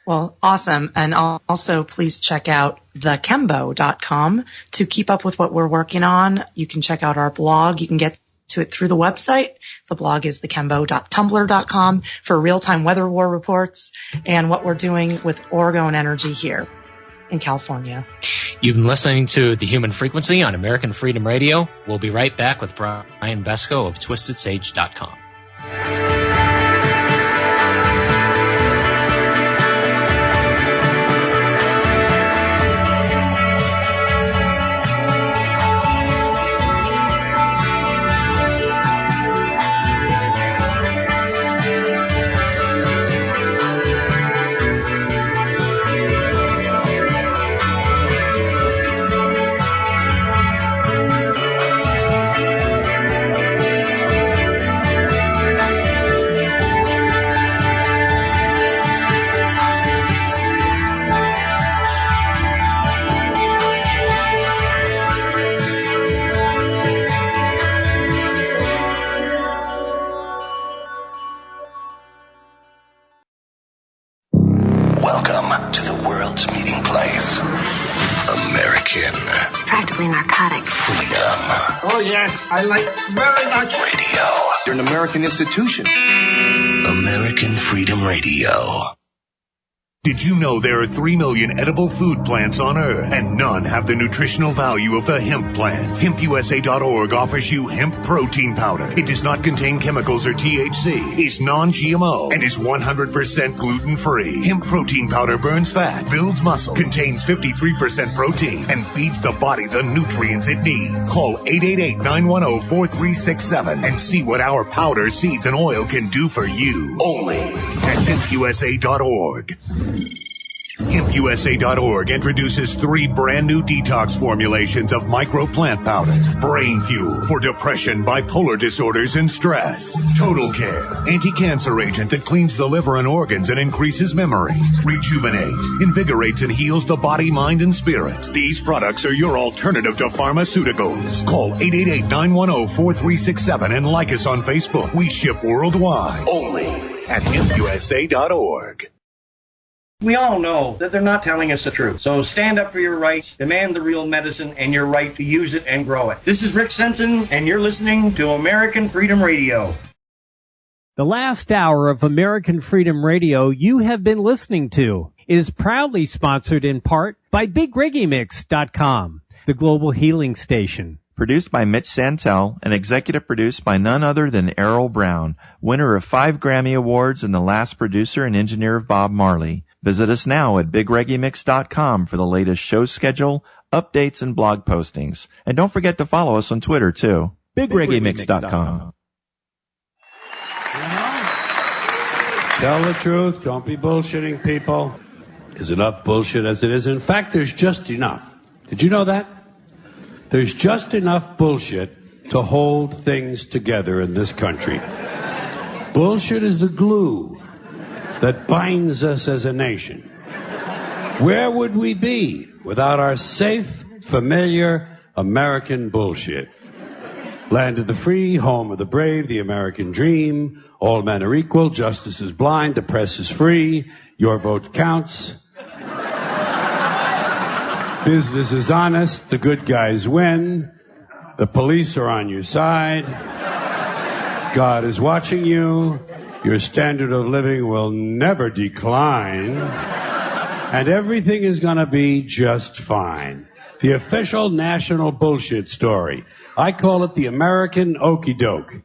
[SPEAKER 2] Well, awesome. And also please check out thekembo.com to keep up with what we're working on. You can check out our blog. You can get to it through the website. The blog is thekembo.tumblr.com for real-time weather war reports and what we're doing with orgone energy here in California.
[SPEAKER 1] You've been listening to The Human Frequency on American Freedom Radio. We'll be right back with Brian Besco of twistedsage.com.
[SPEAKER 4] Oh, yes, I like very much.
[SPEAKER 5] Radio. You're an American institution. American Freedom Radio.
[SPEAKER 6] Did you know there are 3 million edible food plants on Earth, and none have the nutritional value of the hemp plant? HempUSA.org offers you hemp protein powder. It does not contain chemicals or THC, is non-GMO, and is 100% gluten-free. Hemp protein powder burns fat, builds muscle, contains 53% protein, and feeds the body the nutrients it needs. Call 888-910-4367 and see what our powder, seeds, and oil can do for you. Only at HempUSA.org. HempUSA.org introduces 3 brand new detox formulations of microplant powder. Brain Fuel for depression, bipolar disorders, and stress. Total Care, anti-cancer agent that cleans the liver and organs and increases memory. Rejuvenate, invigorates and heals the body, mind, and spirit. These products are your alternative to pharmaceuticals. Call 888-910-4367 and like us on Facebook. We ship worldwide. Only at HempUSA.org.
[SPEAKER 7] We all know that they're not telling us the truth. So stand up for your rights, demand the real medicine, and your right to use it and grow it. This is Rick Sensen, and you're listening to American Freedom Radio.
[SPEAKER 8] The last hour of American Freedom Radio you have been listening to is proudly sponsored in part by BigReggaeMix.com, the global healing station.
[SPEAKER 9] Produced by Mitch Santel and executive produced by none other than Errol Brown, winner of 5 Grammy Awards and the last producer and engineer of Bob Marley. Visit us now at BigReggaeMix.com for the latest show schedule, updates, and blog postings. And don't forget to follow us on Twitter, too. BigReggaeMix.com.
[SPEAKER 10] Tell the truth. Don't be bullshitting people. There's enough bullshit as it is. In fact, there's just enough. Did you know that? There's just enough bullshit to hold things together in this country. Bullshit is the glue that binds us as a nation. Where would we be without our safe, familiar American bullshit? Land of the free, home of the brave, the American dream. All men are equal, justice is blind, the press is free, your vote counts. Business is honest, the good guys win, the police are on your side, God is watching you, your standard of living will never decline, and everything is going to be just fine. The official national bullshit story. I call it the American Okey Doke.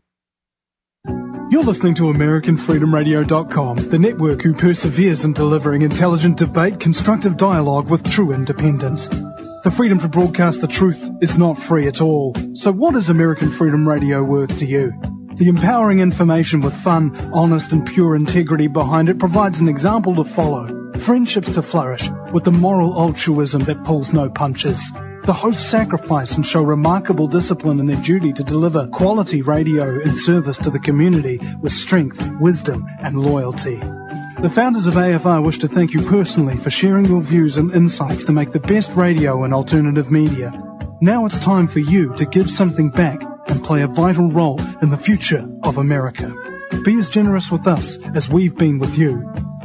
[SPEAKER 11] You're listening to AmericanFreedomRadio.com, the network who perseveres in delivering intelligent debate, constructive dialogue with true independence. The freedom to broadcast the truth is not free at all. So what is American Freedom Radio worth to you? The empowering information with fun, honest and pure integrity behind it provides an example to follow. Friendships to flourish with the moral altruism that pulls no punches. The hosts sacrifice and show remarkable discipline in their duty to deliver quality radio in service to the community with strength, wisdom, and loyalty. The founders of AFR wish to thank you personally for sharing your views and insights to make the best radio and alternative media. Now it's time for you to give something back and play a vital role in the future of America. Be as generous with us as we've been with you.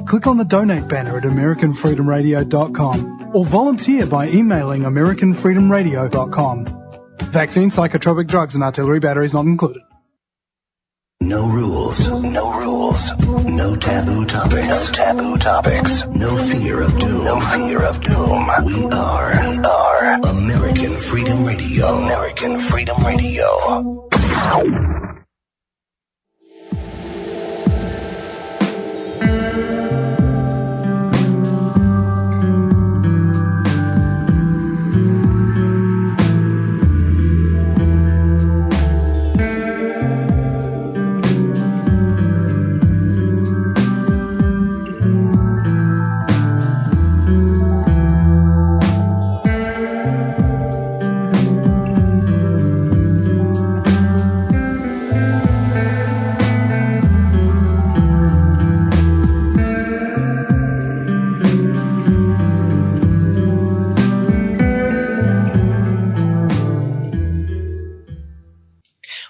[SPEAKER 11] Click on the donate banner at AmericanFreedomRadio.com. or volunteer by emailing AmericanFreedomRadio.com. Vaccine, psychotropic drugs, and artillery batteries not included.
[SPEAKER 5] No rules. No rules. No taboo topics. No taboo topics. No fear of doom. No fear of doom. We are American Freedom Radio. American Freedom Radio.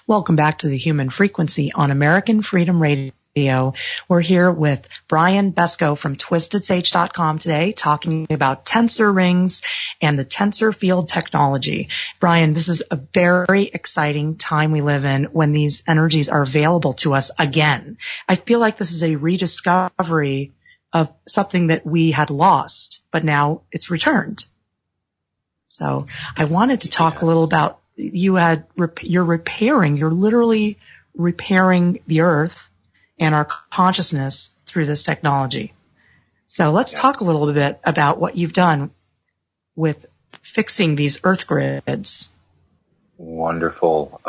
[SPEAKER 2] Welcome back to the Human Frequency on American Freedom Radio. We're here with Brian Besco from twistedsage.com today, talking about tensor rings and the tensor field technology. Brian, this is a very exciting time we live in when these energies are available to us again. I feel like this is a rediscovery of something that we had lost, but now it's returned. So I wanted to talk a little about you're literally repairing the earth and our consciousness through this technology. So let's talk a little bit about what you've done with fixing these earth grids.
[SPEAKER 3] Wonderful.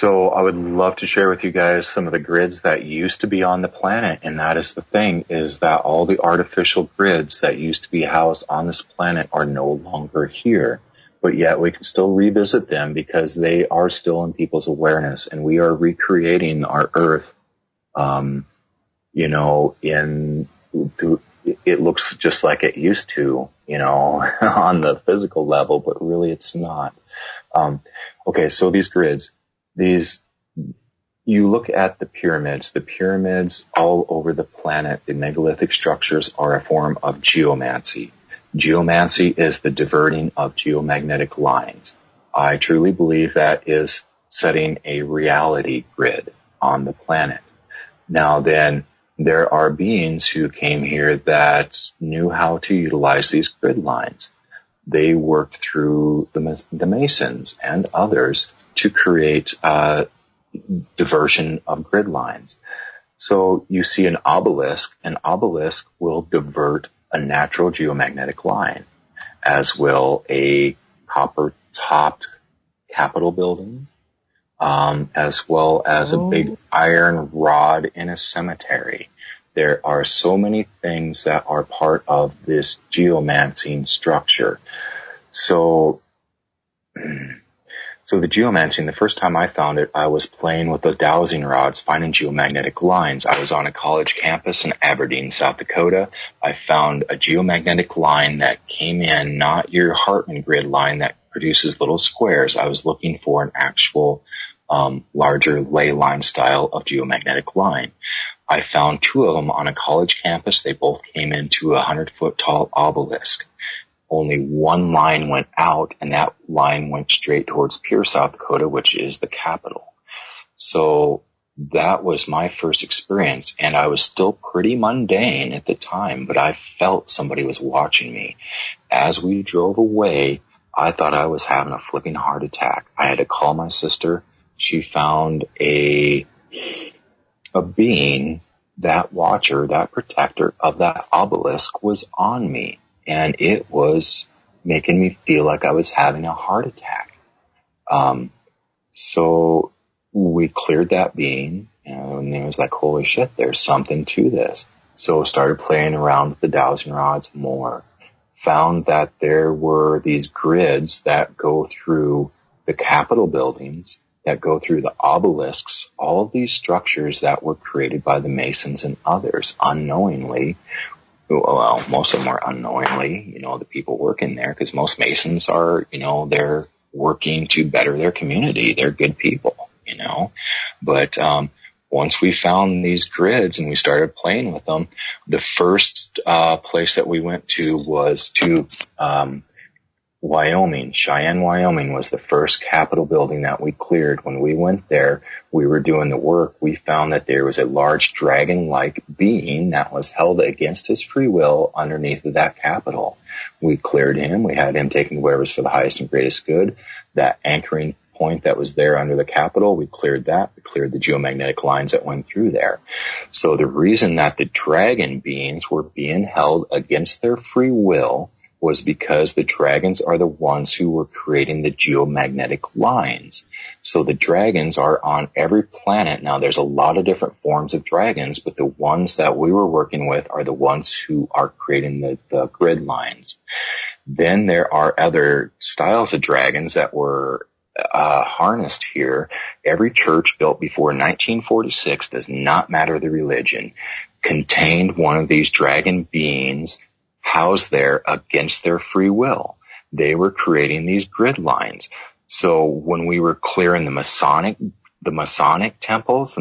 [SPEAKER 3] So I would love to share with you guys some of the grids that used to be on the planet, and that is the thing, is that all the artificial grids that used to be housed on this planet are no longer here. But yet we can still revisit them because they are still in people's awareness, and we are recreating our Earth. It looks just like it used to, on the physical level, but really it's not. Okay, so these grids, you look at the pyramids all over the planet, the megalithic structures are a form of geomancy. Geomancy is the diverting of geomagnetic lines. I truly believe that is setting a reality grid on the planet. Now then, there are beings who came here that knew how to utilize these grid lines. They worked through the Masons and others to create diversion of grid lines. So you see an obelisk will divert a natural geomagnetic line, as will a copper-topped Capitol building, as well as a big iron rod in a cemetery. There are so many things that are part of this geomancing structure. So the geomancing, the first time I found it, I was playing with the dowsing rods, finding geomagnetic lines. I was on a college campus in Aberdeen, South Dakota. I found a geomagnetic line that came in, not your Hartman grid line that produces little squares. I was looking for an actual larger ley line style of geomagnetic line. I found two of them on a college campus. They both came into a 100-foot tall obelisk. Only one line went out, and that line went straight towards Pierre, South Dakota, which is the capital. So that was my first experience, and I was still pretty mundane at the time, but I felt somebody was watching me. As we drove away, I thought I was having a flipping heart attack. I had to call my sister. She found a being, that watcher, that protector of that obelisk was on me. And it was making me feel like I was having a heart attack. So we cleared that being, and it was like, holy shit, there's something to this. So started playing around with the dowsing rods more. Found that there were these grids that go through the Capitol buildings, that go through the obelisks, all of these structures that were created by the Masons and others unknowingly. Well, most of them are unknowingly, the people working there, because most Masons are, they're working to better their community. They're good people, But once we found these grids and we started playing with them, the first place that we went to was to Wyoming. Cheyenne, Wyoming was the first Capitol building that we cleared. When we went there, we were doing the work. We found that there was a large dragon-like being that was held against his free will underneath of that Capitol. We cleared him. We had him taken where it was for the highest and greatest good. That anchoring point that was there under the Capitol, we cleared that. We cleared the geomagnetic lines that went through there. So the reason that the dragon beings were being held against their free will was because the dragons are the ones who were creating the geomagnetic lines. So the dragons are on every planet. Now, there's a lot of different forms of dragons, but the ones that we were working with are the ones who are creating the grid lines. Then there are other styles of dragons that were harnessed here. Every church built before 1946, does not matter the religion, contained one of these dragon beings housed there against their free will. They were creating these grid lines. So when we were clearing the Masonic The Masonic temples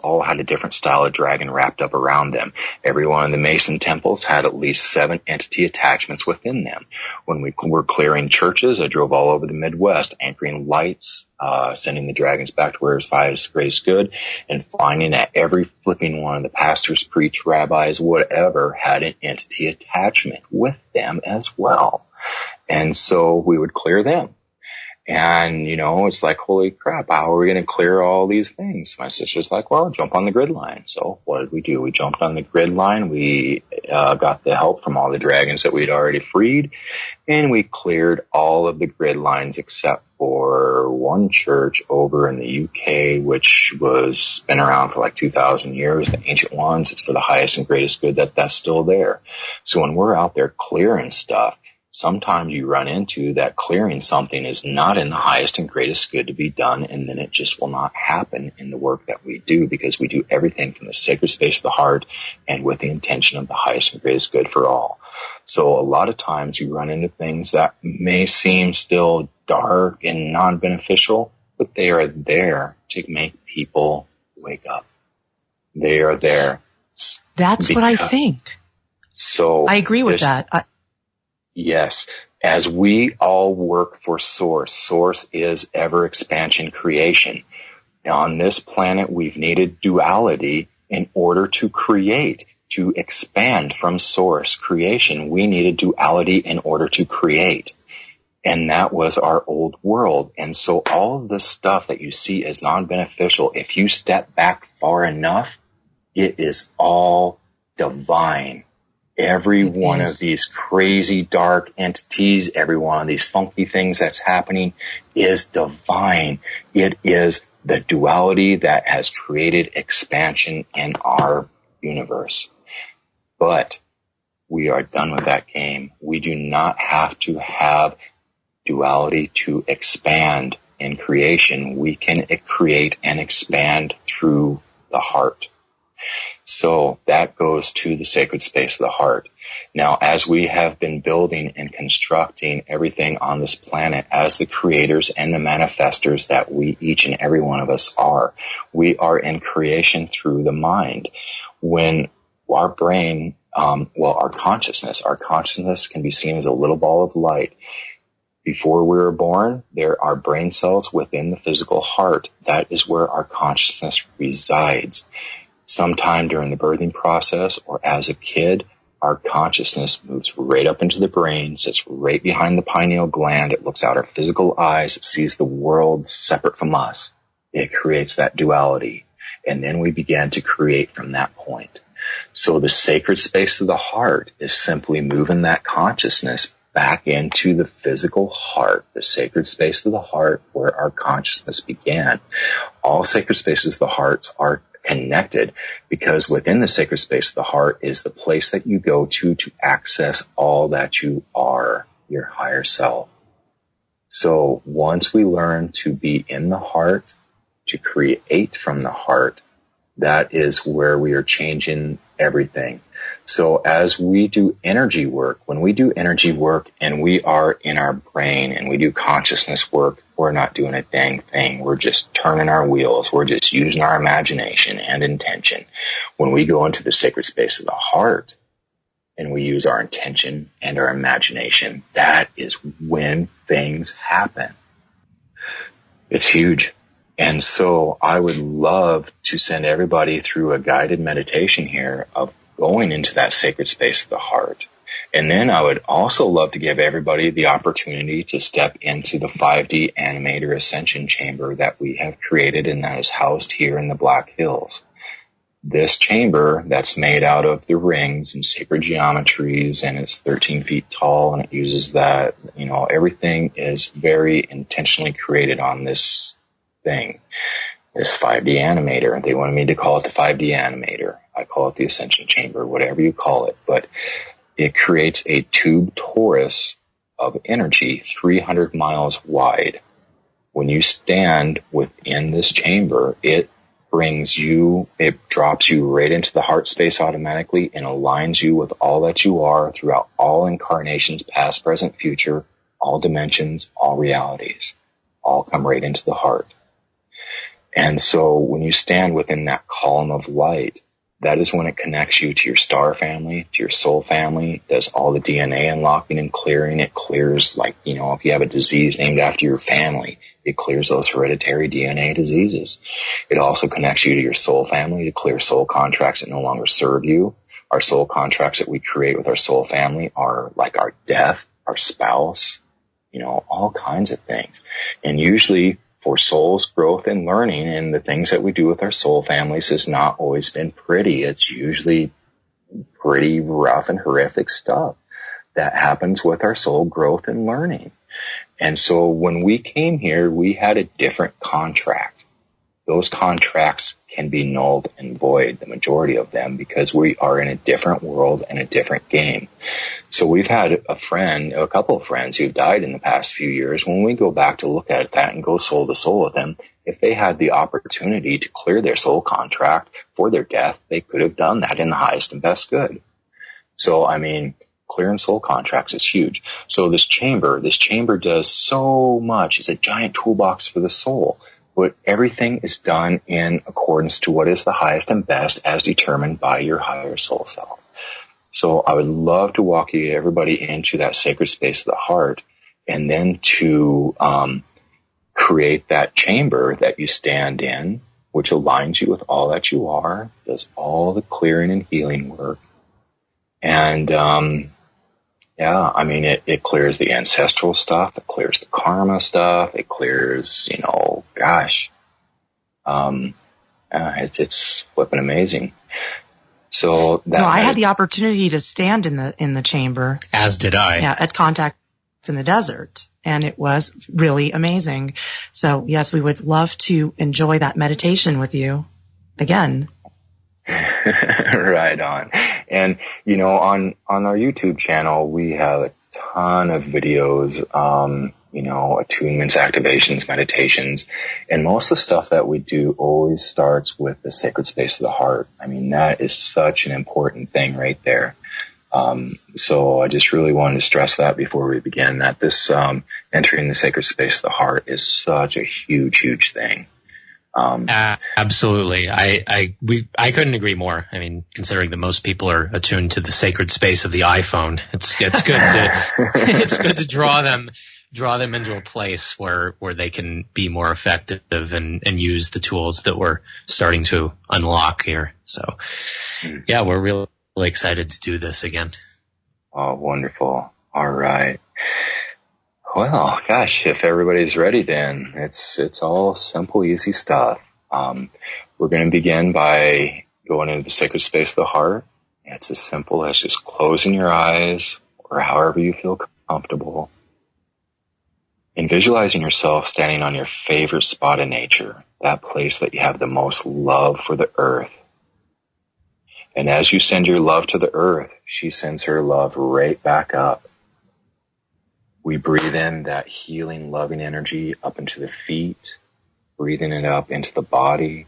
[SPEAKER 3] all had a different style of dragon wrapped up around them. Every one of the Mason temples had at least 7 entity attachments within them. When we were clearing churches, I drove all over the Midwest, anchoring lights, sending the dragons back to where his highest greatest good, and finding that every flipping one of the pastors, priests, rabbis, whatever, had an entity attachment with them as well. And so we would clear them. And, it's like, holy crap, how are we going to clear all these things? My sister's like, well, jump on the grid line. So what did we do? We jumped on the grid line. We got the help from all the dragons that we'd already freed. And we cleared all of the grid lines except for one church over in the UK, which was been around for like 2,000 years, the ancient ones. It's for the highest and greatest good that's still there. So when we're out there clearing stuff, sometimes you run into that clearing something is not in the highest and greatest good to be done, and then it just will not happen in the work that we do, because we do everything from the sacred space of the heart and with the intention of the highest and greatest good for all. So a lot of times you run into things that may seem still dark and non-beneficial, but they are there to make people wake up. They are there.
[SPEAKER 2] That's what I think.
[SPEAKER 3] So
[SPEAKER 2] I agree with that.
[SPEAKER 3] Yes. As we all work for Source, Source is ever expansion creation. Now, on this planet, we've needed duality in order to create, to expand from Source creation. We needed duality in order to create. And that was our old world. And so all of this stuff that you see as non-beneficial, if you step back far enough, it is all divine. Every one of these crazy dark entities, every one of these funky things that's happening is divine. It is the duality that has created expansion in our universe. But we are done with that game. We do not have to have duality to expand in creation. We can create and expand through the heart. So that goes to the sacred space of the heart. Now, as we have been building and constructing everything on this planet as the creators and the manifestors that we, each and every one of us are, we are in creation through the mind. When our brain, our consciousness can be seen as a little ball of light. Before we were born, there are brain cells within the physical heart. That is where our consciousness resides. Sometime during the birthing process or as a kid, our consciousness moves right up into the brain, sits right behind the pineal gland. It looks out our physical eyes. It sees the world separate from us. It creates that duality. And then we begin to create from that point. So the sacred space of the heart is simply moving that consciousness back into the physical heart, the sacred space of the heart where our consciousness began. All sacred spaces of the heart are connected, because within the sacred space of the heart is the place that you go to access all that you are, your higher self. So once we learn to be in the heart, to create from the heart, that is where we are changing everything. So as we do energy work, when we do energy work and we are in our brain and we do consciousness work, we're not doing a dang thing. We're just turning our wheels. We're just using our imagination and intention. When we go into the sacred space of the heart and we use our intention and our imagination, that is when things happen. It's huge. And so I would love to send everybody through a guided meditation here of going into that sacred space of the heart. And then I would also love to give everybody the opportunity to step into the 5D Animator Ascension chamber that we have created, and that is housed here in the Black Hills. This chamber that's made out of the rings and sacred geometries, and it's 13 feet tall, and it uses that, everything is very intentionally created on this thing, this 5D animator. And they wanted me to call it the 5D animator. I call it the Ascension chamber, whatever you call it. But it creates a tube torus of energy 300 miles wide. When you stand within this chamber, it drops you right into the heart space automatically and aligns you with all that you are throughout all incarnations, past, present, future, all dimensions, all realities. All come right into the heart. And so when you stand within that column of light, that is when it connects you to your star family, to your soul family, does all the DNA unlocking and clearing. It clears, like, if you have a disease named after your family, it clears those hereditary DNA diseases. It also connects you to your soul family to clear soul contracts that no longer serve you. Our soul contracts that we create with our soul family are like our death, our spouse, all kinds of things. And usually for soul's growth and learning, and the things that we do with our soul families has not always been pretty. It's usually pretty rough and horrific stuff that happens with our soul growth and learning. And so when we came here, we had a different contract. Those contracts can be nulled and void, the majority of them, because we are in a different world and a different game. So we've had a couple of friends who've died in the past few years. When we go back to look at that and go soul to soul with them, if they had the opportunity to clear their soul contract for their death, they could have done that in the highest and best good. So, clearing soul contracts is huge. So this chamber does so much. It's a giant toolbox for the soul. But everything is done in accordance to what is the highest and best as determined by your higher soul self. So I would love to walk everybody into that sacred space of the heart, and then to create that chamber that you stand in, which aligns you with all that you are, does all the clearing and healing work. And it clears the ancestral stuff. It clears the karma stuff. It clears, it's flipping amazing. So that
[SPEAKER 2] I had the opportunity to stand in the chamber.
[SPEAKER 1] As did I.
[SPEAKER 2] Yeah, at Contact in the Desert, and it was really amazing. So yes, we would love to enjoy that meditation with you again.
[SPEAKER 3] Right on. And, on our YouTube channel, we have a ton of videos, attunements, activations, meditations. And most of the stuff that we do always starts with the sacred space of the heart. That is such an important thing right there. So I just really wanted to stress that before we begin, that this entering the sacred space of the heart is such a huge, huge thing.
[SPEAKER 1] Absolutely. I couldn't agree more. Considering that most people are attuned to the sacred space of the iPhone, it's good to draw them into a place where they can be more effective and use the tools that we're starting to unlock here. So yeah, we're really excited to do this again.
[SPEAKER 3] Oh, wonderful. All right. Well, gosh, if everybody's ready, then it's all simple, easy stuff. We're going to begin by going into the sacred space of the heart. It's as simple as just closing your eyes, or however you feel comfortable, and visualizing yourself standing on your favorite spot in nature, that place that you have the most love for the earth. And as you send your love to the earth, she sends her love right back up. We breathe in that healing, loving energy up into the feet, breathing it up into the body,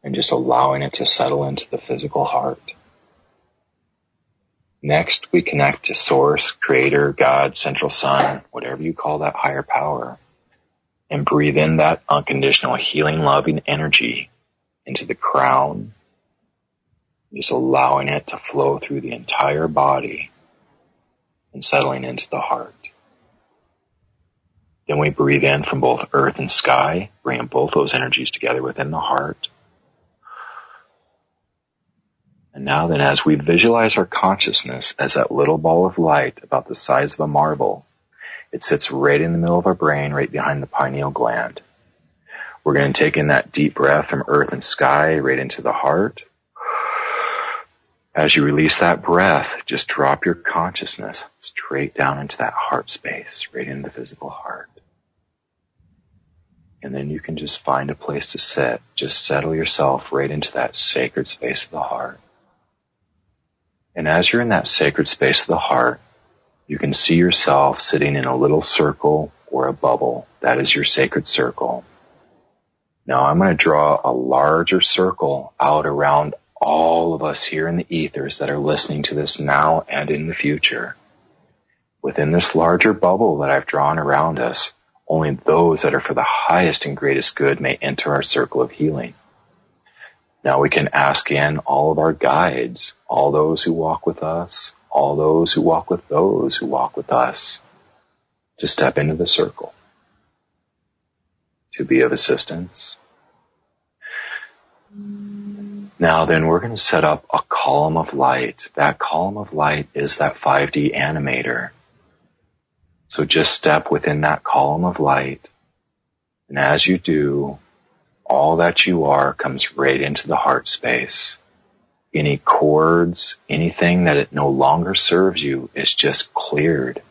[SPEAKER 3] and just allowing it to settle into the physical heart. Next, we connect to Source, Creator, God, Central Sun, whatever you call that higher power, and breathe in that unconditional healing, loving energy into the crown, just allowing it to flow through the entire body and settling into the heart. Then we breathe in from both earth and sky, bringing both those energies together within the heart. And now then, as we visualize our consciousness as that little ball of light about the size of a marble, it sits right in the middle of our brain, right behind the pineal gland. We're going to take in that deep breath from earth and sky right into the heart. As you release that breath, just drop your consciousness straight down into that heart space, right into the physical heart. And then you can just find a place to sit. Just settle yourself right into that sacred space of the heart. And as you're in that sacred space of the heart, you can see yourself sitting in a little circle or a bubble. That is your sacred circle. Now I'm going to draw a larger circle out around all of us here in the ethers that are listening to this now and in the future. Within this larger bubble that I've drawn around us, Only those that are for the highest and greatest good may enter our circle of healing. Now we can ask in all of our guides, all those who walk with us, all those who walk with those who walk with us, to step into the circle, to be of assistance. Now then, we're going to set up a column of light. That column of light is that 5D animator. So just step within that column of light, and as you do, all that you are comes right into the heart space. Any cords, anything that it no longer serves you is just cleared.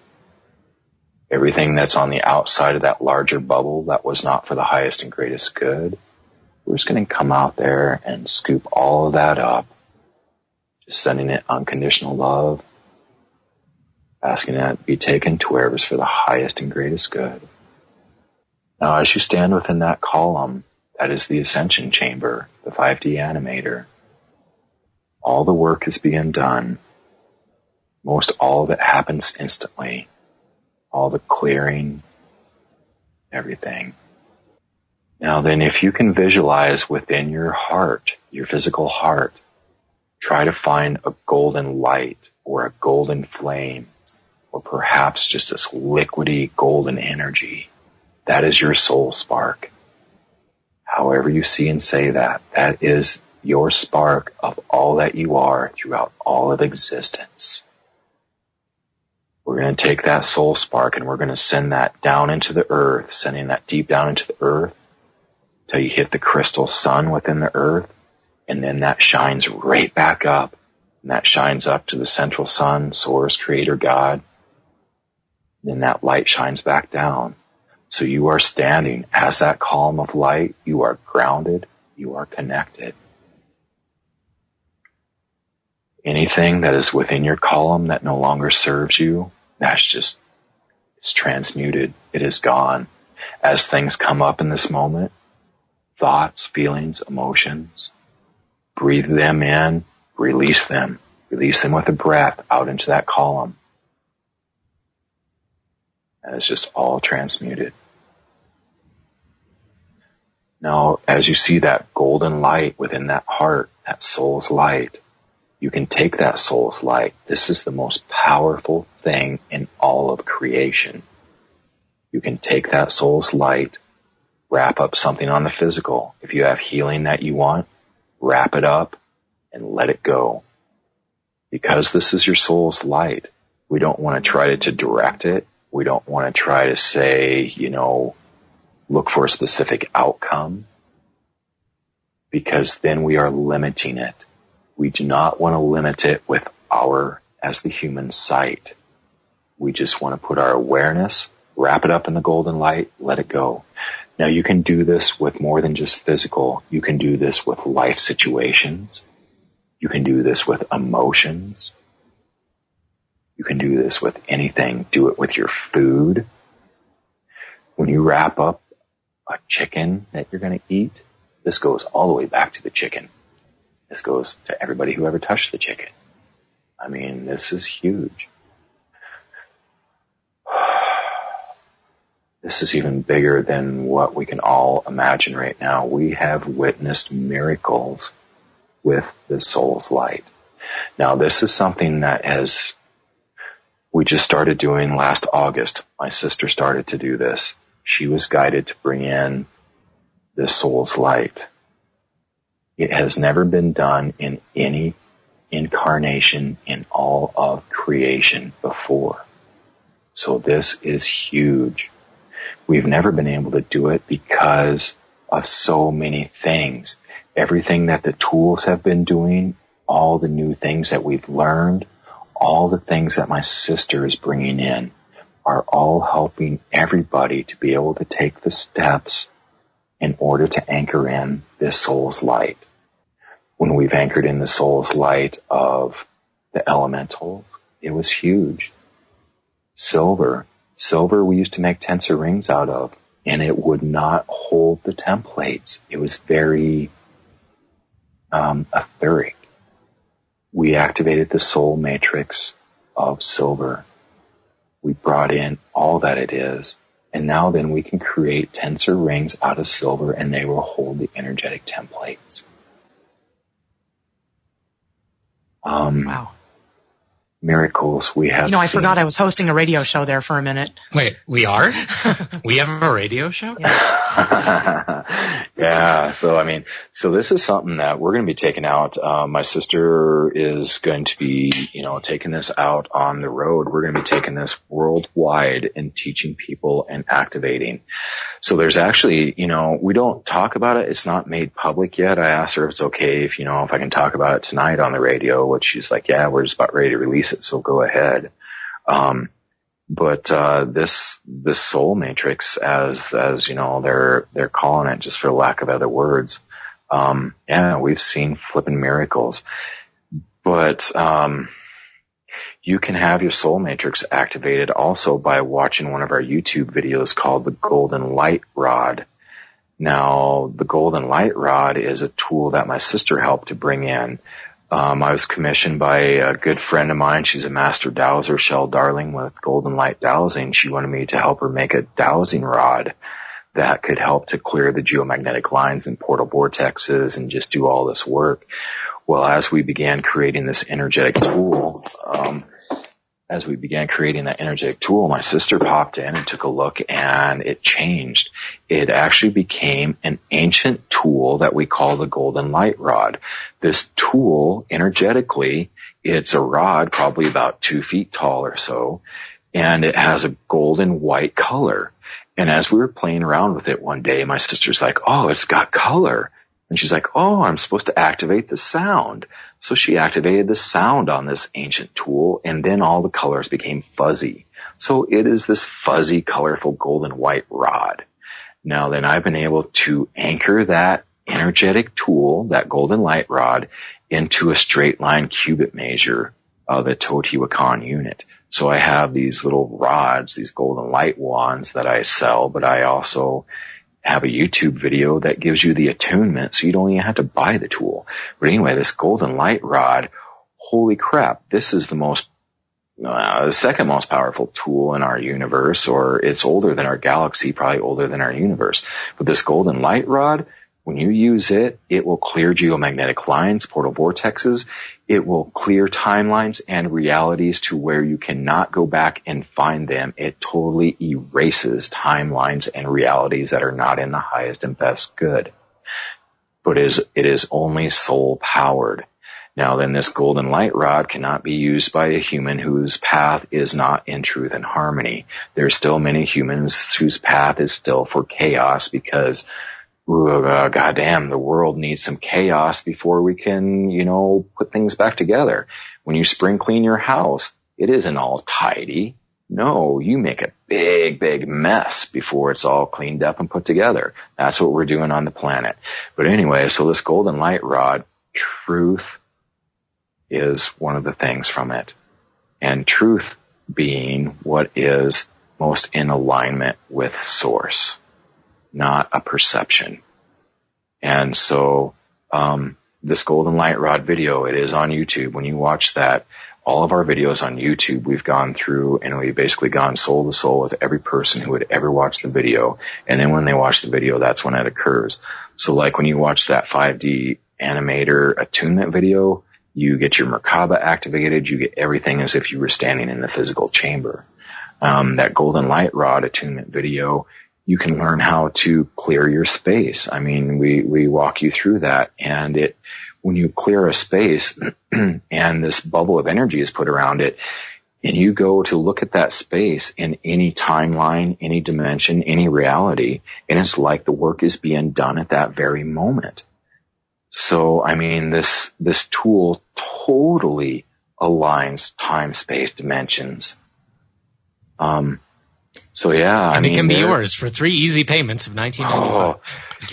[SPEAKER 3] Everything that's on the outside of that larger bubble that was not for the highest and greatest good, we're just going to come out there and scoop all of that up, just sending it unconditional love, asking that it be taken to wherever's for the highest and greatest good. Now, as you stand within that column, that is the Ascension chamber, the 5D animator. All the work is being done. Most all of it happens instantly. All the clearing, everything. Now then, if you can visualize within your heart, your physical heart, try to find a golden light or a golden flame, or perhaps just this liquidy golden energy. That is your soul spark. However you see and say that, that is your spark of all that you are throughout all of existence. We're going to take that soul spark and we're going to send that down into the earth, sending that deep down into the earth till you hit the crystal sun within the earth, and then that shines right back up, and that shines up to the central sun, source, creator, God. Then that light shines back down. So you are standing as that column of light. You are grounded. You are connected. Anything that is within your column that no longer serves you, it's transmuted. It is gone. As things come up in this moment, thoughts, feelings, emotions, breathe them in, release them. Release them with a breath out into that column. And it's just all transmuted. Now, as you see that golden light within that heart, that soul's light, you can take that soul's light. This is the most powerful thing in all of creation. You can take that soul's light, wrap up something on the physical. If you have healing that you want, wrap it up and let it go. Because this is your soul's light, we don't want to try to direct it. We don't want to try to say, look for a specific outcome, because then we are limiting it. We do not want to limit it with as the human sight. We just want to put our awareness, wrap it up in the golden light, let it go. Now you can do this with more than just physical. You can do this with life situations. You can do this with emotions. You can do this with anything. Do it with your food. When you wrap up a chicken that you're going to eat, this goes all the way back to the chicken. This goes to everybody who ever touched the chicken. I mean, this is huge. This is even bigger than what we can all imagine right now. We have witnessed miracles with the soul's light. Now, this is something that we just started doing last August. My sister started to do this. She was guided to bring in this soul's light. It has never been done in any incarnation in all of creation before. So this is huge. We've never been able to do it because of so many things. Everything that the tools have been doing, all the new things that we've learned, all the things that my sister is bringing in are all helping everybody to be able to take the steps in order to anchor in this soul's light. When we've anchored in the soul's light of the elementals, it was huge. Silver we used to make tensor rings out of, and it would not hold the templates. It was very etheric. We activated the soul matrix of silver. We brought in all that it is, And now then we can create tensor rings out of silver, and they will hold the energetic templates.
[SPEAKER 2] Wow.
[SPEAKER 3] Miracles we have
[SPEAKER 2] I forgot I was hosting a radio show there for a minute.
[SPEAKER 1] Wait, we are? We have a radio show?
[SPEAKER 3] Yeah. So this is something that we're going to be taking out. My sister is going to be, taking this out on the road. We're going to be taking this worldwide and teaching people and activating. So there's actually, we don't talk about it. It's not made public yet. I asked her if it's okay if I can talk about it tonight on the radio, which she's like, yeah, we're just about ready to release it. So go ahead. But this soul matrix, as they're calling it, just for lack of other words, we've seen flipping miracles. But you can have your soul matrix activated also by watching one of our YouTube videos called the Golden Light Rod. Now, the Golden Light Rod is a tool that my sister helped to bring in. I was commissioned by a good friend of mine. She's a master dowser, Shell Darling, with Golden Light Dowsing. She wanted me to help her make a dowsing rod that could help to clear the geomagnetic lines and portal vortexes and just do all this work. Well, as we began creating this energetic tool, my sister popped in and took a look, and it changed. It actually became an ancient tool that we call the Golden Light Rod. This tool, energetically, it's a rod probably about 2 feet tall or so, and it has a golden white color. And as we were playing around with it one day, my sister's like, oh, it's got color. And she's like, oh, I'm supposed to activate the sound. So she activated the sound on this ancient tool, and then all the colors became fuzzy. So it is this fuzzy, colorful, golden white rod. Now then, I've been able to anchor that energetic tool, that golden light rod, into a straight line cubit measure of the Teotihuacan unit. So I have these little rods, these golden light wands that I sell, but I also have a YouTube video that gives you the attunement, so you don't even have to buy the tool. But anyway, this golden light rod, holy crap, this is the second most powerful tool in our universe, or it's older than our galaxy, probably older than our universe. But this golden light rod, when you use it, it will clear geomagnetic lines, portal vortexes. It will clear timelines and realities to where you cannot go back and find them. It totally erases timelines and realities that are not in the highest and best good. But it is only soul powered. Now then, this golden light rod cannot be used by a human whose path is not in truth and harmony. There's still many humans whose path is still for chaos, because goddamn, the world needs some chaos before we can, put things back together. When you spring clean your house, it isn't all tidy. No, you make a big, big mess before it's all cleaned up and put together. That's what we're doing on the planet. But anyway, so this golden light rod, truth is one of the things from it. And truth being what is most in alignment with source, not a perception. And so this golden light rod video, it is on YouTube. When you watch that, all of our videos on YouTube, we've gone through and we've basically gone soul to soul with every person who would ever watch the video. And then when they watch the video, that's when it occurs. So like when you watch that 5D animator attunement video, you get your Merkaba activated. You get everything as if you were standing in the physical chamber. That golden light rod attunement video, you can learn how to clear your space. I mean, we walk you through that, and when you clear a space and this bubble of energy is put around it, and you go to look at that space in any timeline, any dimension, any reality, and it's like the work is being done at that very moment. So, I mean, this tool totally aligns time, space, dimensions. So yeah,
[SPEAKER 1] and it can be yours for 3 easy payments of $19.95.
[SPEAKER 3] Oh,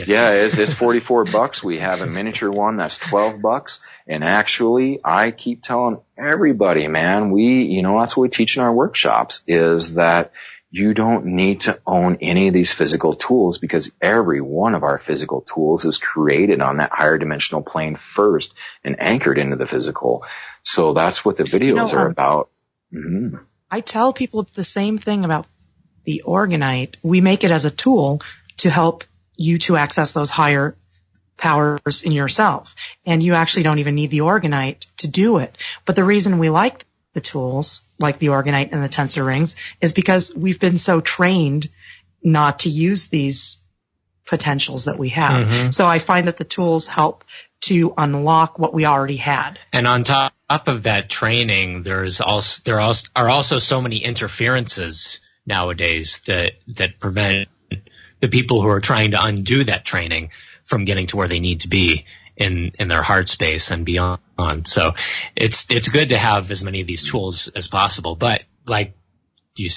[SPEAKER 3] yeah, it's $44. We have a miniature one that's $12. And actually, I keep telling everybody, man, that's what we teach in our workshops, is that you don't need to own any of these physical tools, because every one of our physical tools is created on that higher dimensional plane first and anchored into the physical. So that's what the videos are about. Mm-hmm.
[SPEAKER 2] I tell people the same thing about the organite, we make it as a tool to help you to access those higher powers in yourself. And you actually don't even need the organite to do it. But the reason we like the tools, like the organite and the tensor rings, is because we've been so trained not to use these potentials that we have. Mm-hmm. So I find that the tools help to unlock what we already had.
[SPEAKER 1] And on top of that training, there are also so many interferences nowadays that prevent the people who are trying to undo that training from getting to where they need to be in their heart space and beyond. So it's good to have as many of these tools as possible. But like you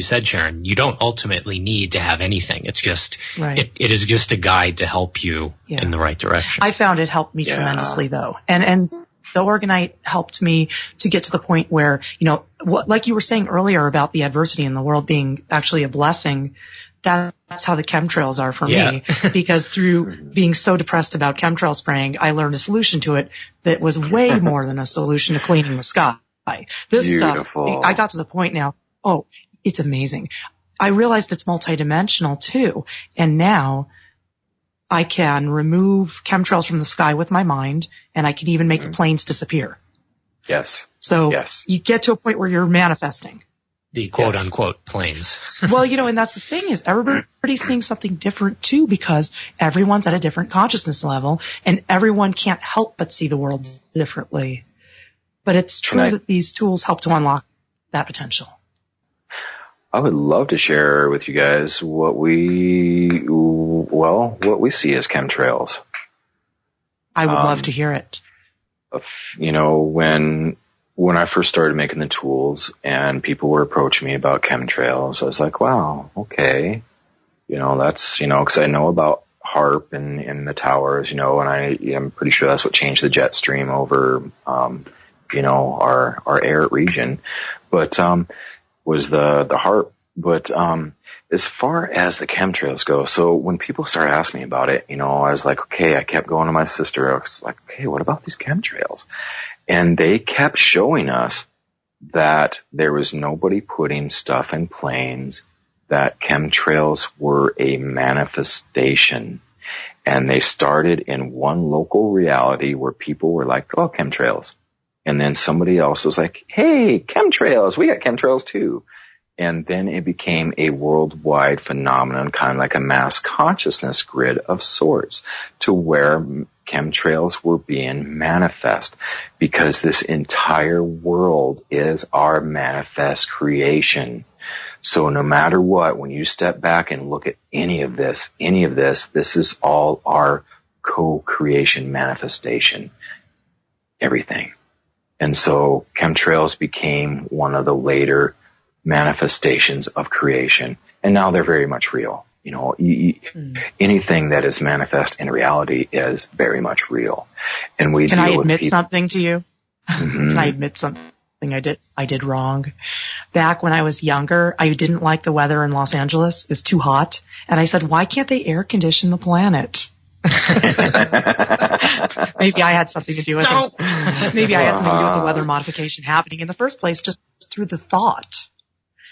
[SPEAKER 1] said, Sharon, you don't ultimately need to have anything. It's just it is just a guide to help you in the right direction.
[SPEAKER 2] I found it helped me tremendously, though, and the organite helped me to get to the point where, like you were saying earlier about the adversity in the world being actually a blessing. That's how the chemtrails are for me, because through being so depressed about chemtrail spraying, I learned a solution to it that was way more than a solution to cleaning the sky. This stuff, I got to the point now, it's amazing. I realized it's multidimensional too, and now I can remove chemtrails from the sky with my mind, and I can even make the planes disappear.
[SPEAKER 3] Yes.
[SPEAKER 2] So you get to a point where you're manifesting.
[SPEAKER 1] The quote-unquote planes.
[SPEAKER 2] Well, and that's the thing is everybody's seeing something different, too, because everyone's at a different consciousness level, and everyone can't help but see the world differently. But it's true that these tools help to unlock that potential.
[SPEAKER 3] I would love to share with you guys what we see as chemtrails.
[SPEAKER 2] I would love to hear it.
[SPEAKER 3] When I first started making the tools and people were approaching me about chemtrails, I was like, wow, okay. That's, because I know about HARP and the towers, and I'm pretty sure that's what changed the jet stream over, our air region. But, was the HARP. But, as far as the chemtrails go, so when people started asking me about it, I was like, okay, I kept going to my sister. I was like, okay, what about these chemtrails? And they kept showing us that there was nobody putting stuff in planes, that chemtrails were a manifestation. And they started in one local reality where people were like, oh, chemtrails. And then somebody else was like, hey, chemtrails, we got chemtrails too. And then it became a worldwide phenomenon, kind of like a mass consciousness grid of sorts, to where chemtrails were being manifest, because this entire world is our manifest creation. So no matter what, when you step back and look at any of this, this is all our co-creation manifestation. Everything. And so chemtrails became one of the later manifestations of creation, and now they're very much real. Anything that is manifest in reality is very much real. And
[SPEAKER 2] Can I admit something to you? Mm-hmm. Can I admit something I did wrong? Back when I was younger, I didn't like the weather in Los Angeles. It was too hot, and I said, why can't they air condition the planet? Maybe I had something to do with it. Maybe I had something to do with the weather modification happening in the first place, just through the thought.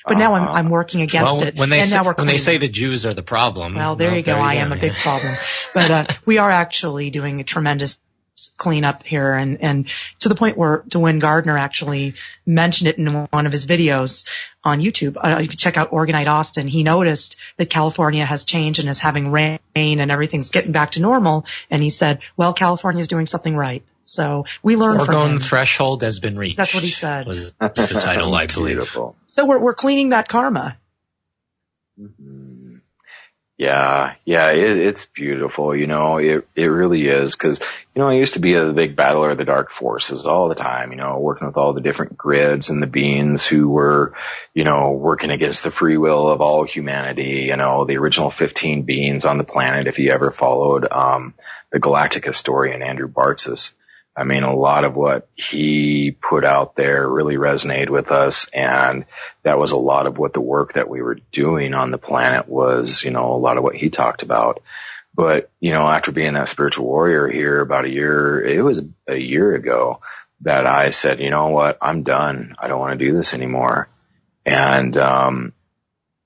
[SPEAKER 2] But now I'm working against it.
[SPEAKER 1] When they say the Jews are the problem.
[SPEAKER 2] Well, there you go. I am a big problem. But we are actually doing a tremendous cleanup here, and to the point where DeWynn Gardner actually mentioned it in one of his videos on YouTube. If you check out Organite Austin, he noticed that California has changed and is having rain and everything's getting back to normal. And he said, well, California is doing something right. So we learned from him.
[SPEAKER 1] Orgone threshold has been reached.
[SPEAKER 2] That's what he said.
[SPEAKER 1] Was the title, I believe.
[SPEAKER 3] Beautiful.
[SPEAKER 2] So we're cleaning that karma.
[SPEAKER 3] Mm-hmm. Yeah, it's beautiful. It really is, because I used to be a big battler of the dark forces all the time. Working with all the different grids and the beings who were, working against the free will of all humanity. The original 15 beings on the planet. If you ever followed the Galactic historian Andrew Bartzis, I mean, a lot of what he put out there really resonated with us, and that was a lot of what the work that we were doing on the planet was, a lot of what he talked about. But, after being that spiritual warrior here about it was a year ago that I said, you know what, I'm done. I don't want to do this anymore. And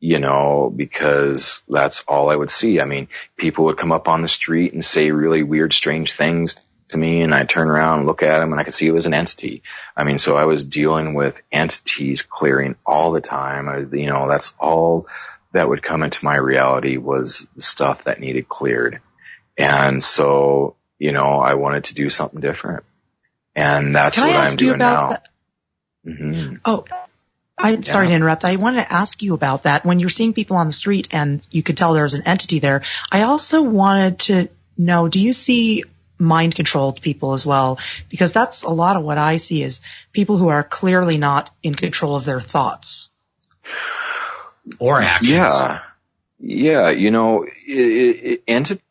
[SPEAKER 3] because that's all I would see. I mean, people would come up on the street and say really weird, strange things to me, and I'd turn around and look at them, and I could see it was an entity. I mean, so I was dealing with entities clearing all the time. That's all that would come into my reality was the stuff that needed cleared. And so, I wanted to do something different. And that's what I'm doing now. Mm-hmm.
[SPEAKER 2] Oh, I'm sorry to interrupt. I wanted to ask you about that. When you're seeing people on the street and you could tell there's an entity there, I also wanted to know, do you see mind-controlled people as well? Because that's a lot of what I see is people who are clearly not in control of their thoughts.
[SPEAKER 1] Or actions.
[SPEAKER 3] Yeah.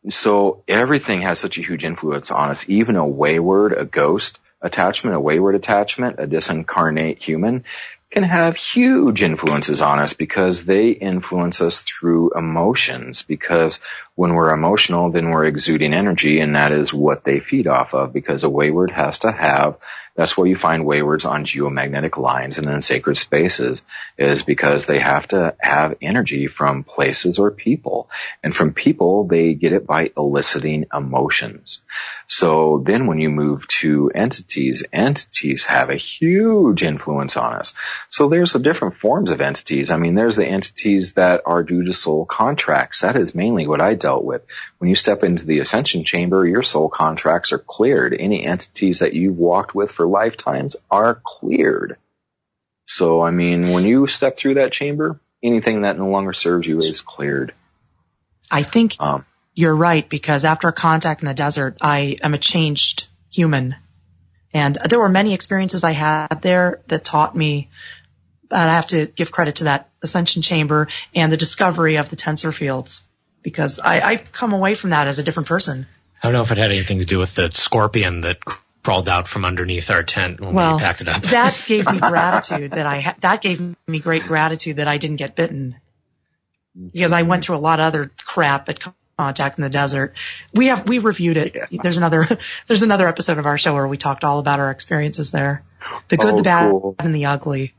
[SPEAKER 3] So everything has such a huge influence on us. Even a ghost attachment, a wayward attachment, a disincarnate human can have huge influences on us because they influence us through emotions. Because when we're emotional, then we're exuding energy, and that is what they feed off of. Because a wayward has to have, that's where you find waywards on geomagnetic lines and in sacred spaces, is because they have to have energy from places or people. And from people, they get it by eliciting emotions. So then when you move to entities have a huge influence on us. So there's the different forms of entities. I mean, there's the entities that are due to soul contracts. That is mainly what I dealt with. When you step into the Ascension chamber, your soul contracts are cleared. Any entities that you've walked with for lifetimes are cleared. So, I mean, when you step through that chamber, anything that no longer serves you is cleared.
[SPEAKER 2] I think you're right, because after a contact in the desert, I am a changed human. And there were many experiences I had there that taught me, and I have to give credit to that Ascension chamber and the discovery of the tensor fields, because I've come away from that as a different person.
[SPEAKER 1] I don't know if it had anything to do with the scorpion that crawled out from underneath our tent when we packed it up.
[SPEAKER 2] That gave me gratitude that gave me great gratitude that I didn't get bitten, because I went through a lot of other crap at contact in the desert. We reviewed it. There's another episode of our show where we talked all about our experiences there, the good, the bad, and the ugly.